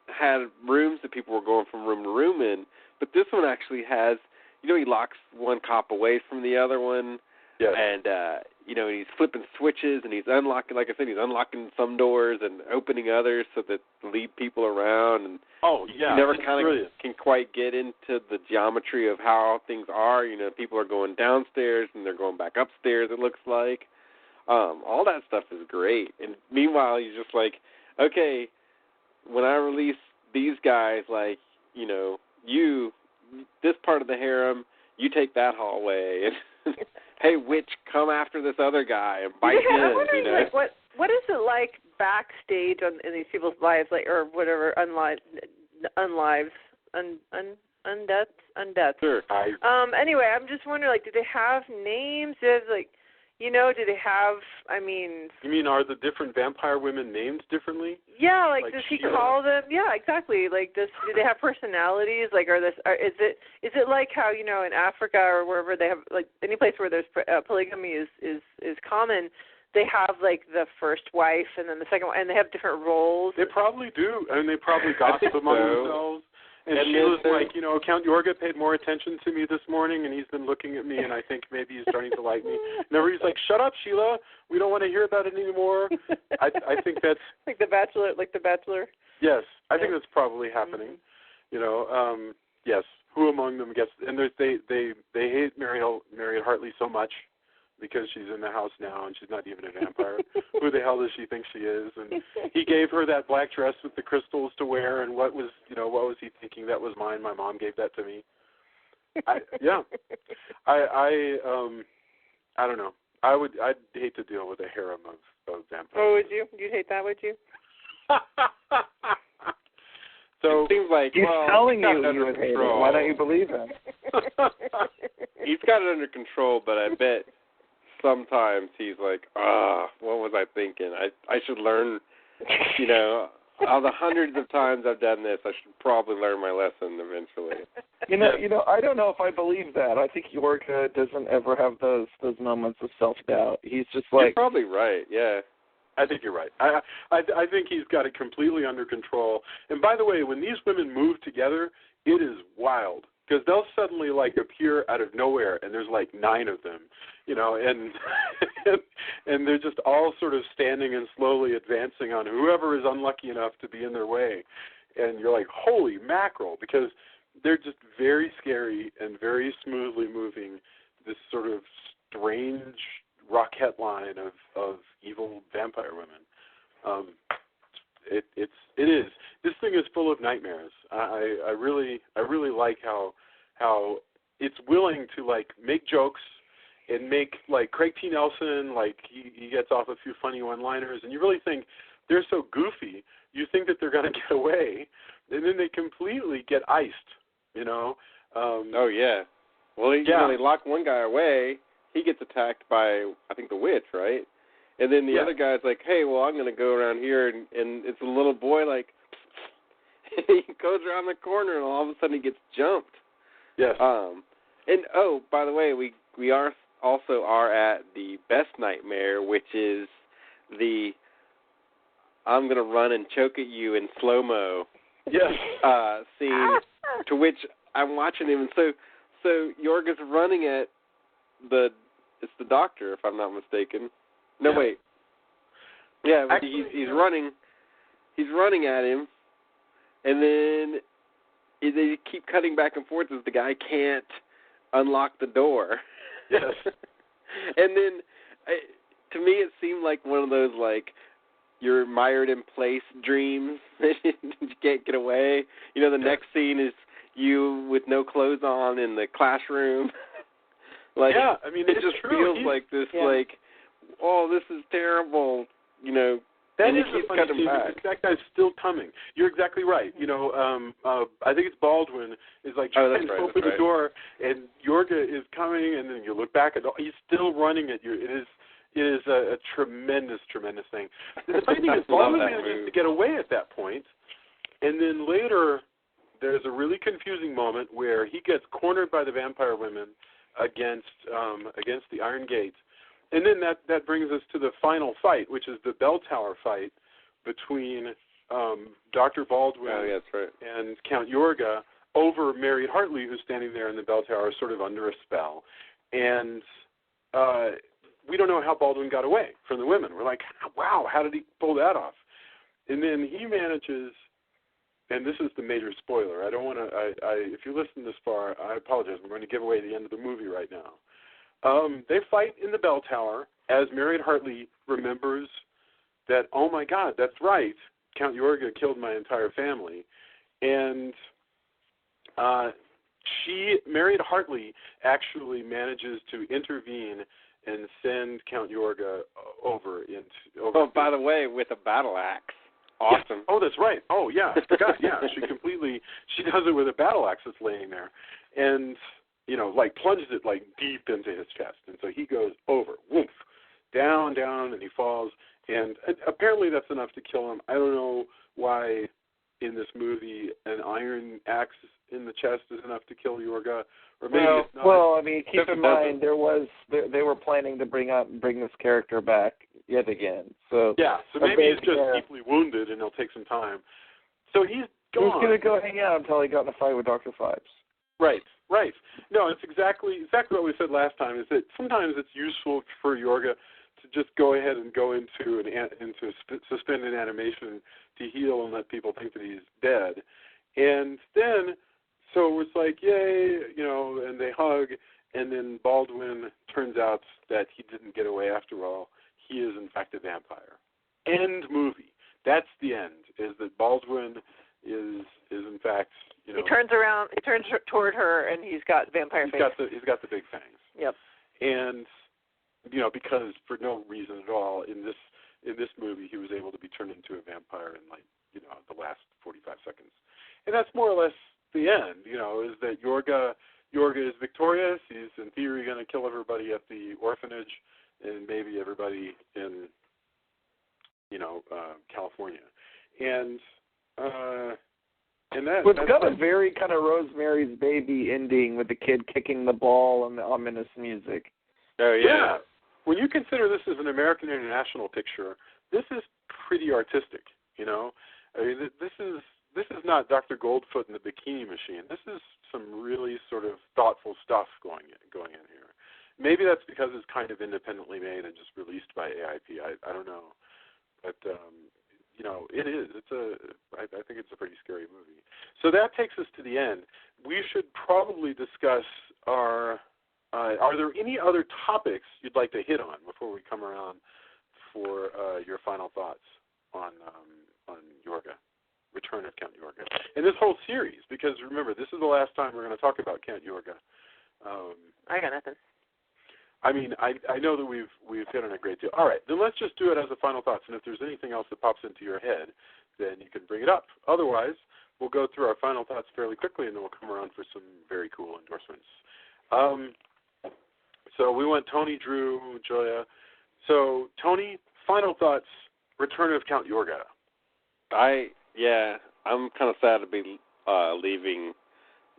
S3: had rooms that people were going from room to room in, but this one actually has, he locks one cop away from the other one.
S2: Yes.
S3: And, he's flipping switches, and he's unlocking, like I said, he's unlocking some doors and opening others so that lead people around. And you never kind of can quite get into the geometry of how things are. People are going downstairs, and they're going back upstairs, it looks like. All that stuff is great. And meanwhile, he's just like, okay, when I release these guys, like, this part of the harem, you take that hallway. And hey, witch, come after this other guy and bite him.
S5: I'm wondering, like, what is it like backstage in these people's lives, like, or whatever, undeaths.
S3: Sure.
S5: Anyway, I'm just wondering, like, do they have names? Do they have, like, do they have, You mean,
S2: are the different vampire women named differently?
S5: Yeah, like does he call them? Yeah, exactly. Like, do they have personalities? Like, is it like how, in Africa or wherever they have, like, any place where there's polygamy is common, they have, like, the first wife and then the second one, and they have different roles?
S2: They probably do, and they probably gossip among themselves. And Sheila's like, Count Yorga paid more attention to me this morning, and he's been looking at me, and I think maybe he's starting to like me. And everybody's like, shut up, Sheila. We don't want to hear about it anymore. I think that's...
S5: Like The Bachelor?
S2: Yes, I think that's probably happening.
S5: Mm-hmm.
S2: Yes. Who among them gets... And they hate Marion Hartley so much because she's in the house now and she's not even a vampire. Who the hell does she think she is? And he gave her that black dress with the crystals to wear, and what was he thinking? That was mine. My mom gave that to me. I don't know. I'd hate to deal with a harem of vampires.
S5: Oh, would you? You'd hate that, would you?
S2: So
S3: it seems like
S4: he's telling you would hate it. Why don't you believe him?
S3: He's got it under control, but I bet sometimes he's like, what was I thinking? I should learn, all the hundreds of times I've done this, I should probably learn my lesson eventually.
S4: I don't know if I believe that. I think Yorga doesn't ever have those moments of self-doubt. He's just like...
S3: You're probably right, yeah.
S2: I think you're right. I think he's got it completely under control. And by the way, when these women move together, it is wild. Because they'll suddenly, like, appear out of nowhere, and there's, like, 9 of them, and and they're just all sort of standing and slowly advancing on whoever is unlucky enough to be in their way. And you're like, holy mackerel, because they're just very scary and very smoothly moving this sort of strange rocket line of evil vampire women. It is. This thing is full of nightmares. I really like how it's willing to, like, make jokes and make, like, Craig T. Nelson, like, he gets off a few funny one-liners, and you really think they're so goofy, you think that they're going to get away, and then they completely get iced,
S3: Oh, yeah. Well, they lock one guy away, he gets attacked by, I think, the witch, right? And then the other guy's like, hey, well, I'm going to go around here, and it's a little boy, like, he goes around the corner, and all of a sudden he gets jumped.
S2: Yes.
S3: And, by the way, we also are at the best nightmare, which is the I'm going to run and choke at you in slow-mo scene, to which I'm watching him. And so Yorga's running at it's the doctor, if I'm not mistaken. No, wait. Yeah, actually, he's running. He's running at him, and then they keep cutting back and forth as the guy can't unlock the door.
S2: Yes.
S3: And then, to me, it seemed like one of those, like, you're mired in place dreams. You can't get away. The next scene is you with no clothes on in the classroom. Like, it just feels like this, like, oh, this is terrible,
S2: That is a funny scene because that guy's still coming. You're exactly right. I think it's Baldwin is like trying to open the door, and Yorga is coming, and then you look back and he's still running at you. It is a tremendous, tremendous thing. The funny thing is Baldwin manages to get away at that point, And then later, there's a really confusing moment where he gets cornered by the vampire women against the Iron Gate. And then that brings us to the final fight, which is the bell tower fight between Dr. Baldwin and Count Yorga over Mary Hartley, who's standing there in the bell tower sort of under a spell. And we don't know how Baldwin got away from the women. We're like, wow, how did he pull that off? And then he manages, and this is the major spoiler. I don't want to, if you listen this far, I apologize. We're going to give away the end of the movie right now. They fight in the bell tower as Mary Hartley remembers that, oh my God, that's right, Count Yorga killed my entire family. And Mary Hartley actually manages to intervene and send Count Yorga over. Oh,
S3: by the way, with a battle axe. Awesome.
S2: Yeah. Oh, that's right. Oh, yeah, I forgot. Yeah, she does it with a battle axe that's laying there. And, like plunges it like deep into his chest. And so he goes over, woof, down, and he falls. And apparently that's enough to kill him. I don't know why in this movie an iron axe in the chest is enough to kill Yorga, or maybe it's not.
S4: Well, I mean, keep in mind they were planning to bring this character back yet again. So
S2: yeah, so maybe he's just deeply wounded and it'll take some time. So he's gone.
S4: He's going to go hang out until he got in a fight with Dr. Phibes.
S2: Right. No, it's exactly what we said last time. Is that sometimes it's useful for Yorga to just go ahead and go into suspended animation to heal and let people think that he's dead, and then so it's like yay, and they hug, and then Baldwin turns out that he didn't get away after all. He is in fact a vampire. End movie. That's the end. Is that Baldwin is in fact.
S5: He turns around. He turns toward her, and he's got vampire face.
S2: He's got the big fangs.
S5: Yep.
S2: And because for no reason at all in this movie he was able to be turned into a vampire in the last 45 seconds, and that's more or less the end. Is that Yorga is victorious. He's in theory going to kill everybody at the orphanage, and maybe everybody in California, and
S4: it's got a very kind of Rosemary's Baby ending with the kid kicking the ball and the ominous music.
S3: Oh, yeah.
S2: When you consider this is an American International picture, this is pretty artistic, I mean, this is not Dr. Goldfoot and the Bikini Machine. This is some really sort of thoughtful stuff going in here. Maybe that's because it's kind of independently made and just released by AIP. I don't know. But it is. I think it's a pretty scary movie. So that takes us to the end. We should probably discuss are there any other topics you'd like to hit on before we come around for your final thoughts on Yorga, Return of Count Yorga, and this whole series? Because remember, this is the last time we're going to talk about Count Yorga.
S5: I got nothing.
S2: I mean, I know that we've hit on a great deal. All right, then let's just do it as a final thoughts, and if there's anything else that pops into your head, then you can bring it up. Otherwise, we'll go through our final thoughts fairly quickly, and then we'll come around for some very cool endorsements. So we went Tony, Drew, Joya. So, Tony, final thoughts, Return of Count Yorga.
S3: I'm kind of sad to be leaving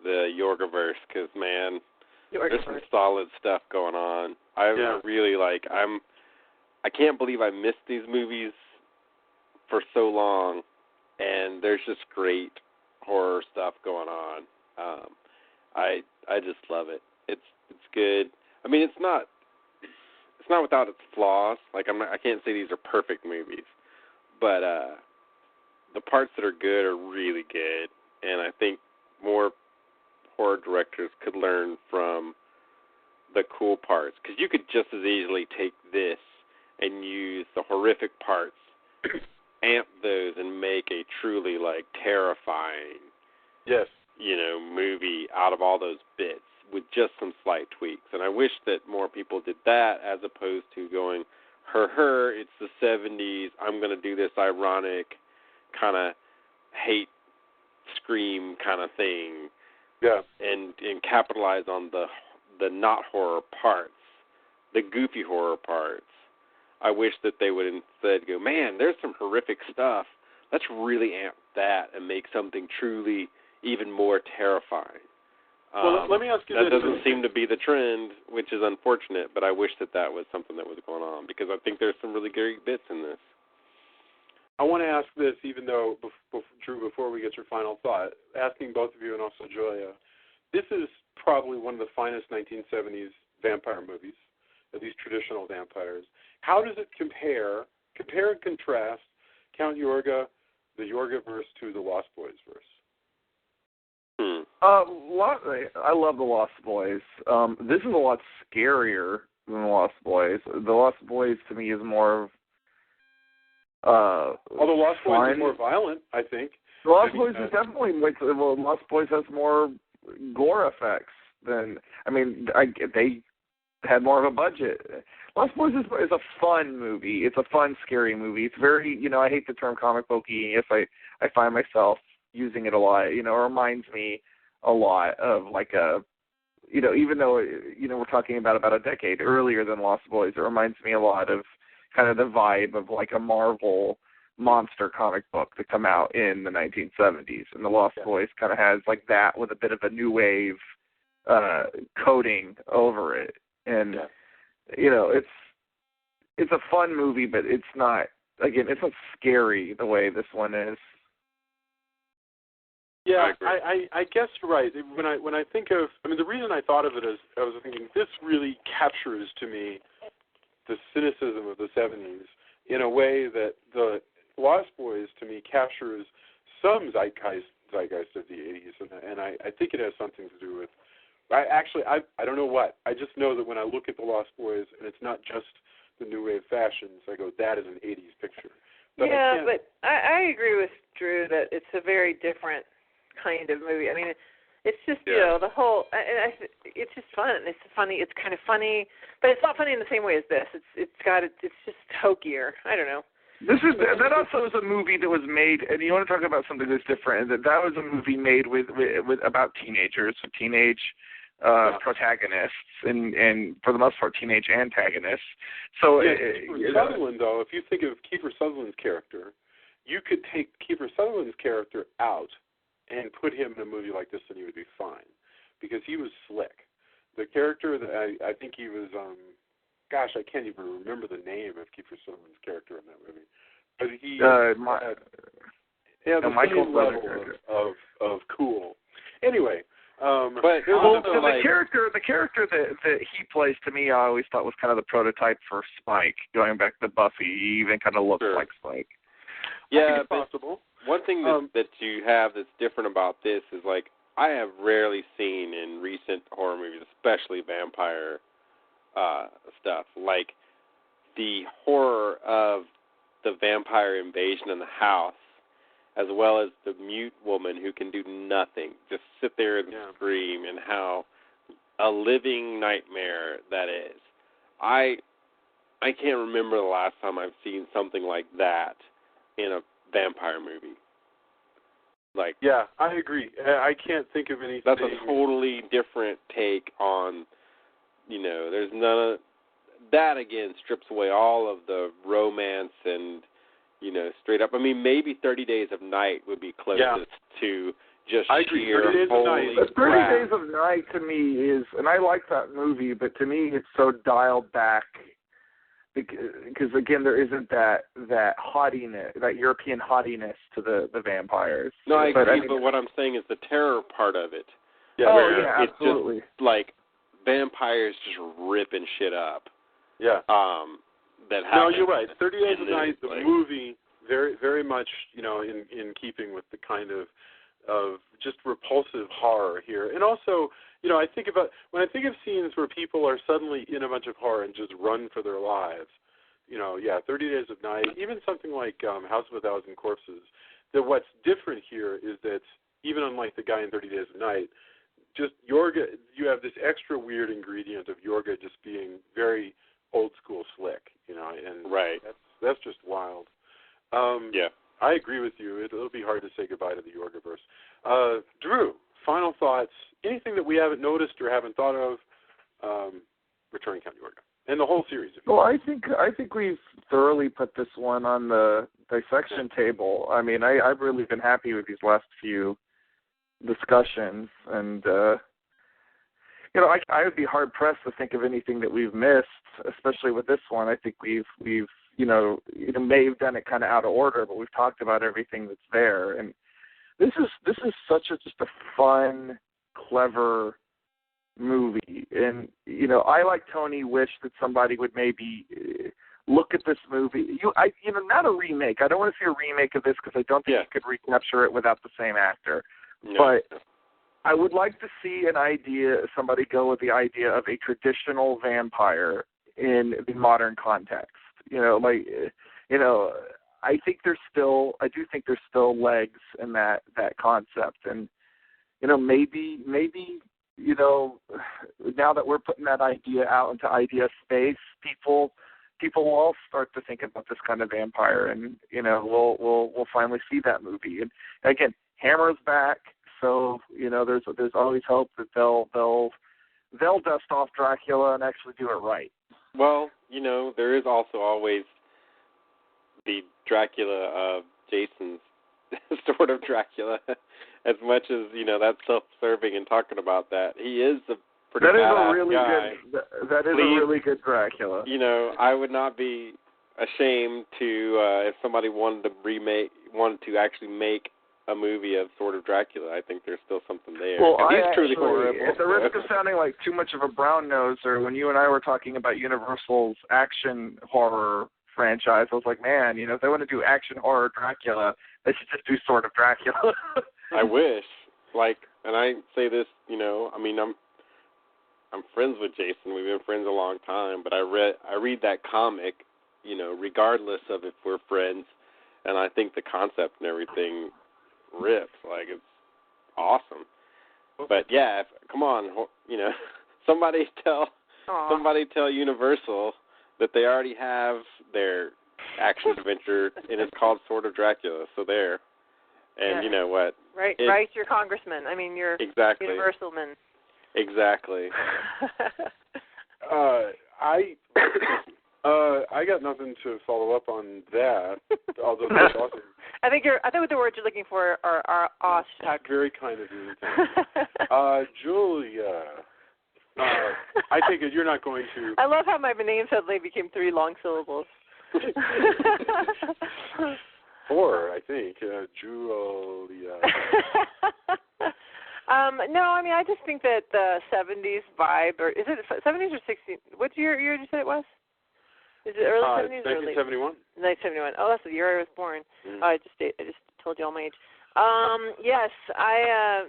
S3: the Yorgaverse because, man, there's some solid stuff going on. I really I can't believe I missed these movies for so long, and there's just great horror stuff going on. I just love it. It's good. I mean, it's not without its flaws. I can't say these are perfect movies, but the parts that are good are really good, and I think more horror directors could learn from the cool parts, because you could just as easily take this and use the horrific parts, amp those, and make a truly terrifying, movie out of all those bits with just some slight tweaks. And I wish that more people did that as opposed to going, it's the 70s, I'm going to do this ironic kind of hate scream kind of thing.
S2: Yeah.
S3: And capitalize on the not horror parts, the goofy horror parts. I wish that they would instead go, man, there's some horrific stuff. Let's really amp that and make something truly even more terrifying.
S2: Well, let me ask you
S3: that
S2: this.
S3: Doesn't seem to be the trend, which is unfortunate, but I wish that was something that was going on, because I think there's some really great bits in this.
S2: I want to ask this, even though, Drew, before we get your final thought, asking both of you and also Julia, this is probably one of the finest 1970s vampire movies, at least traditional vampires. How does it compare and contrast Count Yorga, the Yorga-verse, to the Lost Boys verse?
S4: I love the Lost Boys. This is a lot scarier than the Lost Boys. The Lost Boys, to me, is more
S2: although Lost Boys is more violent, I think.
S4: The Lost Boys is definitely Lost Boys has more gore effects than. I mean, they had more of a budget. Lost Boys is a fun movie. It's a fun, scary movie. It's very, I hate the term comic booky. If I find myself using it a lot, it reminds me a lot of like a, even though, we're talking about a decade earlier than Lost Boys, it reminds me a lot of kind of the vibe of like a Marvel monster comic book that come out in the 1970s. And the Lost Boys kind of has like that with a bit of a new wave coating over it. And, it's a fun movie, but it's not scary the way this one is.
S2: Yeah, I guess you're right. When I think of, the reason I thought of it is I was thinking this really captures to me the cynicism of the 70s in a way that the Lost Boys to me captures some zeitgeist of the 80s, and I think it has something to do with. I don't know what. I just know that when I look at the Lost Boys and it's not just the new wave fashions, I go, that is an 80s picture. But
S5: I agree with Drew that it's a very different kind of movie. It's just the whole. It's just fun. It's funny. It's kind of funny, but it's not funny in the same way as this. It's just hokier. I don't know.
S4: That also is a movie that was made, and you want to talk about something that's different. That was a movie made with about teenagers, teenage protagonists, and for the most part, teenage antagonists. So
S2: Kiefer Sutherland, though, if you think of Kiefer Sutherland's character, you could take Kiefer Sutherland's character out and put him in a movie like this, and he would be fine, because he was slick. The character that I think he was, I can't even remember the name of Kiefer Sutherland's character in that movie, but he the
S4: Michael
S2: same level of cool. Anyway,
S3: but
S4: the character that he plays, to me, I always thought was kind of the prototype for Spike. Going back to Buffy, he even kind of looks like Spike.
S3: Yeah,
S2: it's possible.
S3: One thing that you have that's different about this is, like, I have rarely seen in recent horror movies, especially vampire stuff, like the horror of the vampire invasion in the house, as well as the mute woman who can do nothing, just sit there and scream, and how a living nightmare that is. I can't remember the last time I've seen something like that in a vampire movie. Like,
S2: yeah, I agree. I can't think of anything.
S3: That's a totally different take on, there's none of that. Again, strips away all of the romance and, straight up. Maybe 30 Days of Night would be closest to just
S2: I agree.
S3: sheer
S2: 30 Days of Night.
S4: 30 Days of Night to me is, and I like that movie, but to me it's so dialed back. Because again, there isn't that haughtiness, that European haughtiness to the vampires.
S3: No, I agree. But what I'm saying is the terror part of it.
S4: Yeah,
S3: it's
S4: absolutely.
S3: Just like vampires just ripping shit up.
S2: Yeah.
S3: That happens.
S2: No, you're right. 30 Days of Night, the movie, very, very much, in keeping with the kind of just repulsive horror here, and also. When I think of scenes where people are suddenly in a bunch of horror and just run for their lives, 30 Days of Night, even something like House of a Thousand Corpses, that what's different here is that even unlike the guy in 30 Days of Night, just Yorga, you have this extra weird ingredient of Yorga just being very old school slick, and
S3: right.
S2: That's just wild. I agree with you. It'll be hard to say goodbye to the Yorgaverse. Drew, final thoughts. Anything that we haven't noticed or haven't thought of, Returning Count Yorga, and the whole series.
S4: Well, I think we've thoroughly put this one on the dissection table. I mean, I've really been happy with these last few discussions, and I would be hard pressed to think of anything that we've missed, especially with this one. I think we've may have done it kind of out of order, but we've talked about everything that's there, and this is just a fun, clever movie. And I, like Tony, wish that somebody would maybe look at this movie. Not a remake. I don't want to see a remake of this because I don't think you could recapture it without the same actor. No. But I would like to see somebody go with the idea of a traditional vampire in the modern context. I do think there's still legs in that concept, and maybe now that we're putting that idea out into idea space, people will all start to think about this kind of vampire, and we'll finally see that movie. And again, Hammer's back, so there's always hope that they'll dust off Dracula and actually do it right.
S3: Well, there is also always the Dracula of Jason's sort of Dracula. As much as that's self-serving and talking about that, he is a pretty badass guy.
S4: That is a really good Dracula.
S3: I would not be ashamed to if somebody wanted to actually make a movie of sort of Dracula. I think there's still something there.
S4: Well,
S3: he's truly horrible.
S4: At the risk of sounding like too much of a brown noser, when you and I were talking about Universal's action horror franchise, I was like, man, if they want to do action horror Dracula, they should just do sort of Dracula.
S3: I wish. And I say this, I'm friends with Jason. We've been friends a long time, but I read that comic, regardless of if we're friends, and I think the concept and everything rips. It's awesome. But yeah, come on, somebody tell Universal that they already have their action adventure, and it's called Sort of Dracula. So there. And you know what?
S5: Right, your congressman. I mean, your Universal man.
S3: Exactly.
S2: I got nothing to follow up on that. Although that's awesome.
S5: I think the words you're looking for are awestruck.
S2: Very kind of you. Julia. I take it you're not going to.
S5: I love how my name suddenly became 3 long syllables.
S2: 4, I think. Julia.
S5: No, I mean, I just think that the 70s vibe, or is it 70s or 60s? What year did you say it was? Is it early 70s or late?
S2: 1971.
S5: 1971. Oh, that's the year I was born.
S2: Mm.
S5: I just told you all my age. Yes, I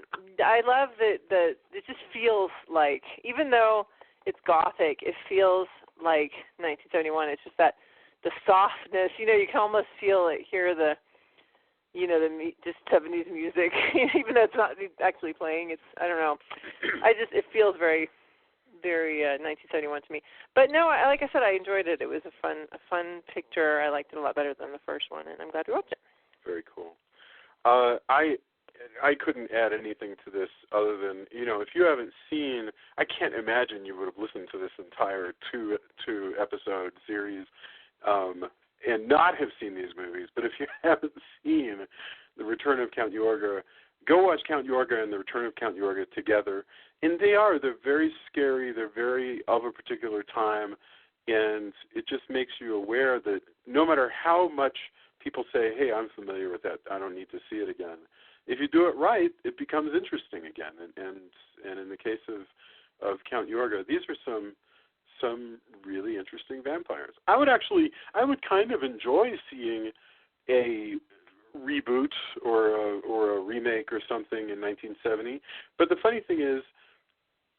S5: love that it just feels like, even though it's gothic, it feels like 1971. It's just that the softness, you can almost feel it, hear the just 70s music, even though it's not actually playing. I don't know. It feels very, very 1971 to me. But no, like I said, I enjoyed it. It was a fun picture. I liked it a lot better than the first one, and I'm glad we watched it.
S2: Very cool. I couldn't add anything to this other than, if you haven't seen, I can't imagine you would have listened to this entire two episode series and not have seen these movies. But if you haven't seen The Return of Count Yorga, go watch Count Yorga and The Return of Count Yorga together. And they're very scary. They're very of a particular time. And it just makes you aware that no matter how much people say, hey, I'm familiar with that, I don't need to see it again. If you do it right, it becomes interesting again. And in the case of Count Yorga, these are some really interesting vampires. I would kind of enjoy seeing a reboot or a remake or something in 1970. But the funny thing is,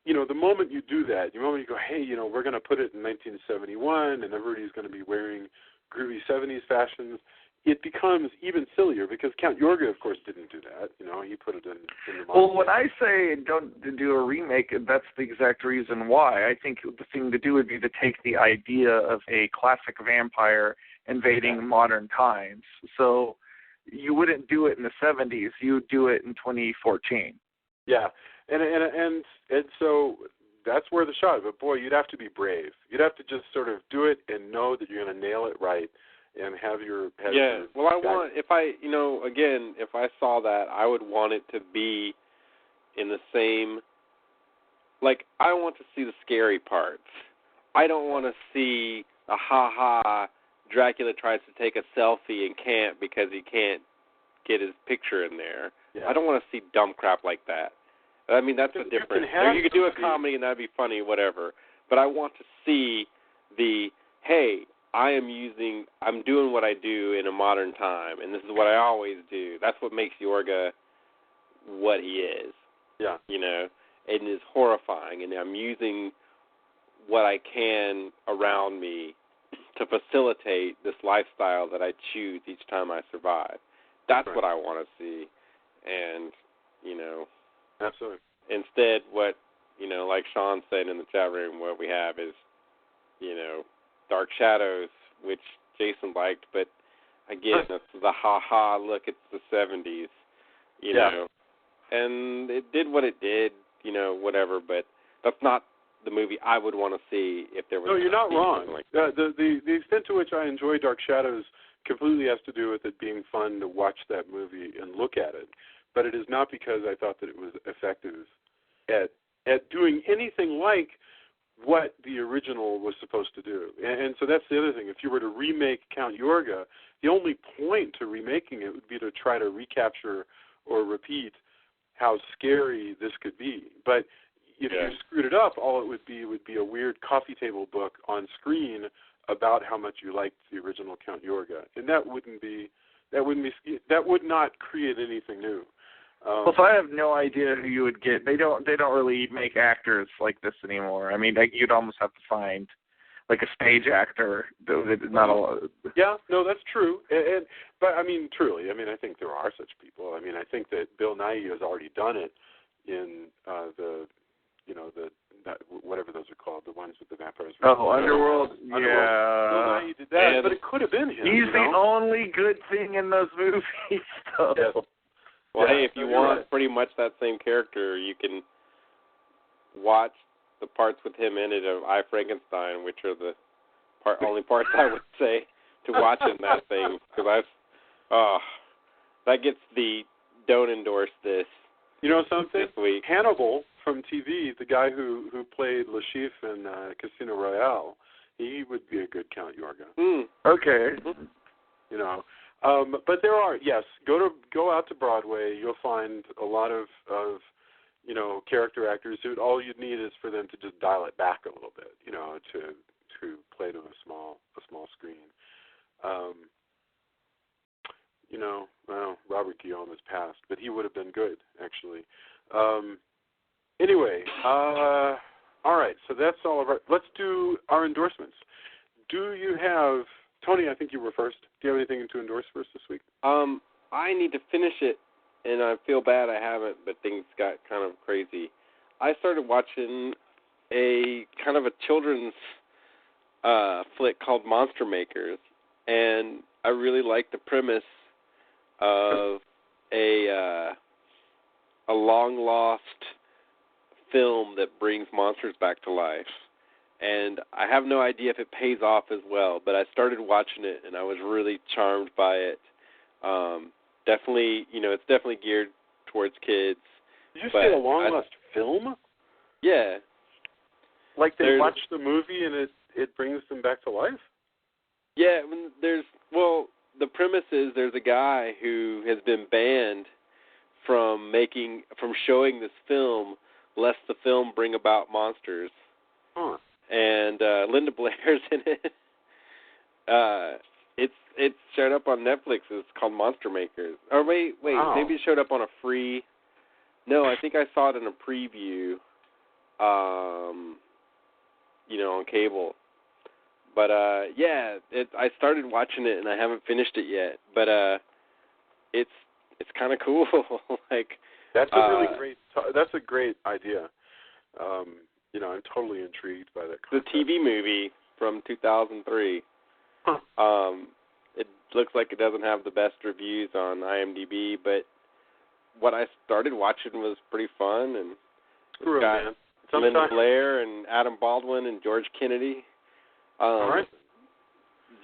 S2: the moment you do that, the moment you go, hey, we're going to put it in 1971 and everybody's going to be wearing groovy 70s fashions, it becomes even sillier because Count Yorga, of course, didn't do that. He put it in the modern.
S4: Well, when I say don't do a remake, that's the exact reason why. I think the thing to do would be to take the idea of a classic vampire invading modern times. So you wouldn't do it in the 70s. You would do it in 2014.
S2: Yeah, and so that's where the shot. But boy, you'd have to be brave. You'd have to just sort of do it and know that you're going to nail it right. and have your
S3: Well, I want if I saw that, I would want it to be in the same. Like, I want to see the scary parts. I don't want to see a Dracula tries to take a selfie and can't because he can't get his picture in there.
S2: Yeah.
S3: I don't want to see dumb crap like that. I mean, that's the difference. You could do a comedy and that'd be funny, whatever. But I want to see I'm doing what I do in a modern time, and this is what I always do. That's what makes Yorga what he is.
S2: Yeah.
S3: And is horrifying, and I'm using what I can around me to facilitate this lifestyle that I choose each time I survive. That's what I want to see. And,
S2: absolutely.
S3: Instead, what, like Sean said in the chat room, what we have is, Dark Shadows, which Jason liked, but again, it's the look, it's the 70s, you know. And it did what it did, whatever, but that's not the movie I would want to see if there was.
S2: No, you're not wrong.
S3: Like
S2: the extent to which I enjoy Dark Shadows completely has to do with it being fun to watch that movie and look at it. But it is not because I thought that it was effective at doing anything like what the original was supposed to do. And so that's the other thing. If you were to remake Count Yorga, the only point to remaking it would be to try to recapture or repeat how scary this could be. But if you screwed it up, all it would be a weird coffee table book on screen about how much you liked the original Count Yorga, and that would not create anything new.
S4: Well, so I have no idea who you would get. They don't really make actors like this anymore. I mean, you'd almost have to find like a stage actor. Not a lot.
S2: Yeah, no, that's true. But I mean, truly, I think there are such people. I mean, I think that Bill Nighy has already done it in whatever those are called, the ones with the vampires.
S4: Oh, Underworld. Yeah.
S2: Bill Nighy did that, but it could have been him.
S4: He's the only good thing in those movies. So.
S2: Yes.
S3: Well, hey, if you want pretty much that same character, you can watch the parts with him in it of I, Frankenstein, which are the only parts I would say to watch in that thing. Because that gets the don't endorse this.
S2: You know something?
S3: This week.
S2: Hannibal from TV, the guy who played Le Chiffre in Casino Royale, he would be a good Count Yorga.
S4: Okay.
S2: But there are, go out to Broadway. You'll find a lot of character actors who all you'd need is for them to just dial it back a little bit, to play to a small screen. Robert Guillaume has passed, but he would have been good, actually. Anyway, all right, so that's all of our. Let's do our endorsements. Do you have, Tony, I think you were first. Do you have anything to endorse for us this week?
S3: I need to finish it, and I feel bad I haven't, but things got kind of crazy. I started watching a kind of a children's flick called Monster Makers, and I really like the premise of a long-lost film that brings monsters back to life. And I have no idea if it pays off as well, but I started watching it, and I was really charmed by it. Definitely, it's definitely geared towards kids.
S2: Did you say a long-lost film?
S3: Yeah.
S2: Like they watch the movie and it brings them back to life?
S3: Yeah, the premise is there's a guy who has been banned from showing this film lest the film bring about monsters.
S2: Huh.
S3: And Linda Blair's in it. It's showed up on Netflix. It's called Monster Makers. Or wait, maybe it showed up on a free. No, I think I saw it in a preview. On cable. But I started watching it and I haven't finished it yet. But it's kind of cool.
S2: That's a really great. That's a great idea. I'm totally intrigued by that concept.
S3: The TV movie from 2003.
S2: Huh.
S3: It looks like it doesn't have the best reviews on IMDb, but what I started watching was pretty fun, and it's got Linda Blair and Adam Baldwin and George Kennedy.
S2: All right.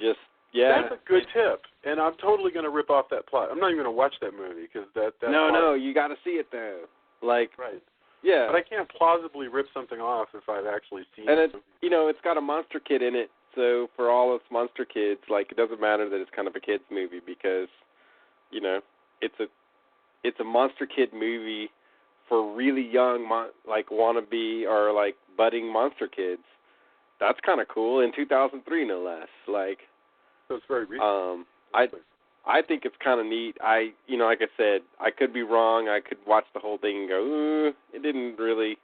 S3: Just Yeah.
S2: That's a good tip, and I'm totally going to rip off that plot. I'm not even going to watch that movie because that
S3: No, you got to see it though. Like,
S2: right.
S3: Yeah.
S2: But I can't plausibly rip something off if I've actually seen
S3: and
S2: it.
S3: It's got a monster kid in it, so for all us monster kids, like, it doesn't matter that it's kind of a kids movie because, it's a monster kid movie for really young, like, wannabe or, like, budding monster kids. That's kind of cool. In 2003, no less. Like,
S2: so it's very recent.
S3: I think it's kind of neat. Like I said, I could be wrong. I could watch the whole thing and go, it didn't really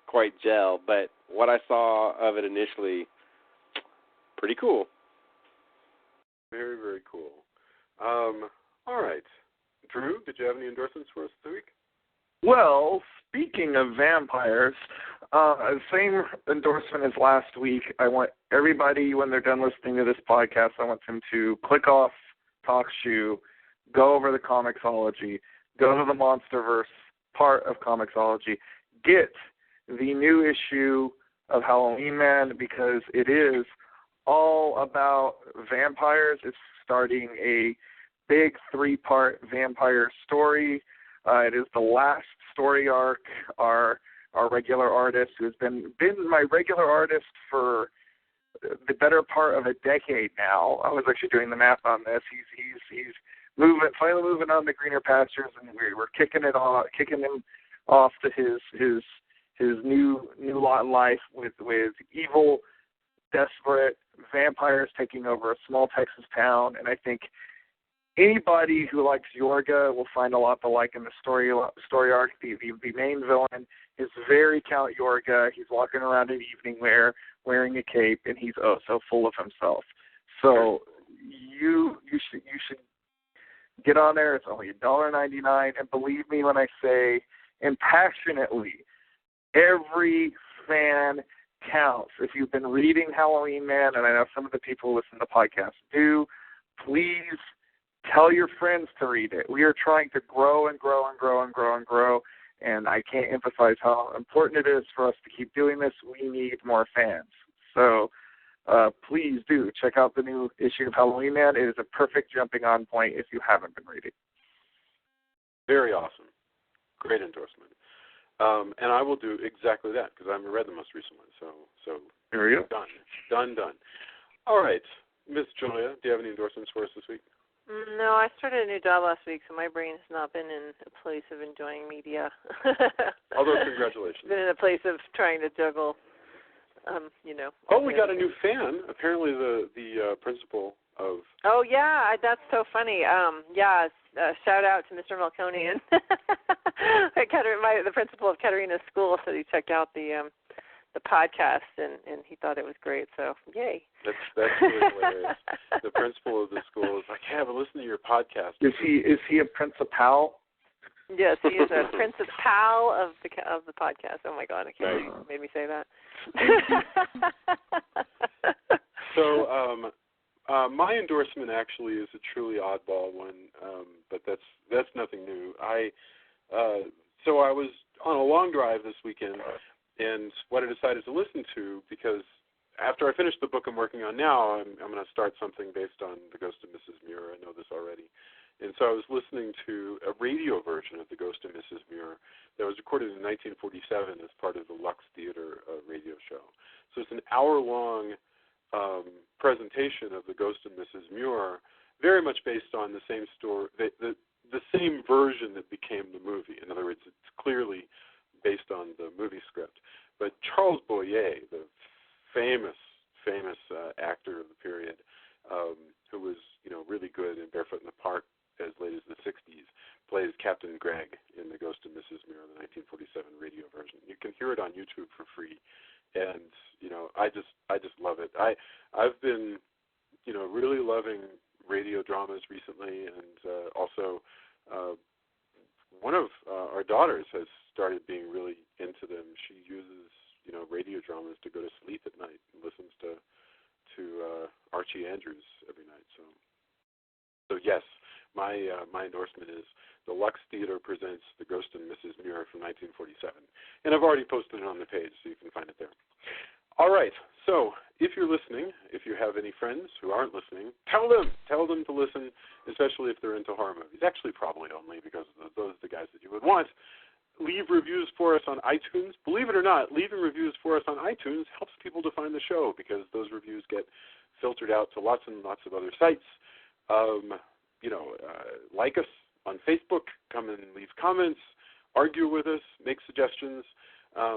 S3: quite gel. But what I saw of it initially, pretty cool.
S2: Very, very cool. All right. Drew, did you have any endorsements for us this week?
S4: Well, speaking of vampires, same endorsement as last week. I want everybody, when they're done listening to this podcast, I want them to click off TalkShoe, go over the Comixology, go to the Monsterverse part of Comixology, get the new issue of Halloween Man because it is all about vampires. It's starting a big 3-part vampire story. It is the last story arc. Our regular artist, who's been my regular artist for the better part of a decade now. I was actually doing the math on this. He's finally moving on to greener pastures, and we're kicking him off to his new lot in life with evil, desperate vampires taking over a small Texas town. And I think anybody who likes Yorga will find a lot to like in the story arc. The main villain is very Count Yorga. He's walking around in evening wear, wearing a cape, and he's so full of himself. So you should get on there. It's only $1.99, and believe me when I say, and passionately, every fan counts. If you've been reading Halloween Man, and I know some of the people who listen to the podcast do, please tell your friends to read it. We are trying to grow and grow and grow and grow and grow, and I can't emphasize how important it is for us to keep doing this. We need more fans. So please do check out the new issue of Halloween Man. It is a perfect jumping on point if you haven't been reading. Very awesome.
S2: Great endorsement. And I will do exactly that because I haven't read the most recent one. So
S4: there you go.
S2: Done. All right. Miss Julia, do you have any endorsements for us this week?
S5: No, I started a new job last week, so my brain has not been in a place of enjoying media.
S2: Although, congratulations.
S5: Been in a place of trying to juggle,
S2: Oh, we got a new fan. Apparently the principal of...
S5: Oh, yeah, that's so funny. Shout out to Mr. Melconian. The principal of Katerina's school said he checked out the podcast, and he thought it was great, so yay.
S2: That's really hilarious. The principal of the school is like, hey, I've been listening to your podcast.
S4: Is he a principal?
S5: Yes, he is a principal of the podcast. Oh my God, I can't believe you made me say that.
S2: So my endorsement actually is a truly oddball one, but that's nothing new. So I was on a long drive this weekend, and what I decided to listen to, because after I finish the book I'm working on now, I'm going to start something based on The Ghost of Mrs. Muir. I know this already. And so I was listening to a radio version of The Ghost of Mrs. Muir that was recorded in 1947 as part of the Lux Theater radio show. So it's an hour-long presentation of The Ghost of Mrs. Muir, very much based on the same story, the same version that became the movie. In other words, it's clearly based on the movie script. But Charles Boyer, the famous actor of the period, who was really good in Barefoot in the Park as late as the 60s, plays Captain Gregg in The Ghost of Mrs. Muir, the 1947 radio version. You can hear it on YouTube for free, and I just love it. I've been really loving radio dramas recently, and also one of our daughters has started being really into them. She uses radio dramas to go to sleep at night and listens to Archie Andrews every night. So yes, my endorsement is the Lux Theater presents The Ghost and Mrs. Muir from 1947, and I've already posted it on the page, so you can find it there. All right, So, if you're listening, if you have any friends who aren't listening, tell them to listen, especially if they're into horror movies. Actually, probably only because those are the guys that you would want. Leave reviews for us on iTunes. Believe it or not, leaving reviews for us on iTunes helps people to find the show because those reviews get filtered out to lots and lots of other sites. Like us on Facebook, come and leave comments, argue with us, make suggestions.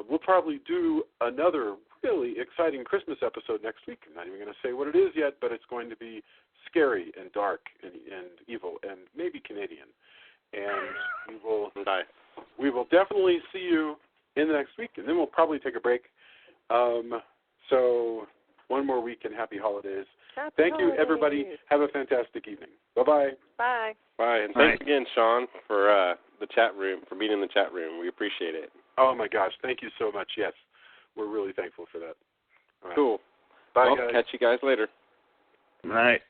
S2: We'll probably do another really exciting Christmas episode next week. I'm not even going to say what it is yet, but it's going to be scary and dark and evil and maybe Canadian. And we will definitely see you in the next week, and then we'll probably take a break. So one more week and happy holidays. Thank you, everybody. Have a fantastic evening. Bye-bye.
S5: Bye.
S3: Bye. And thanks again, Sean, for the chat room, for being in the chat room. We appreciate it.
S2: Oh, my gosh. Thank you so much. Yes. We're really thankful for that. All right.
S3: Cool.
S2: Bye,
S3: well,
S2: guys.
S3: Catch you guys later.
S4: Night.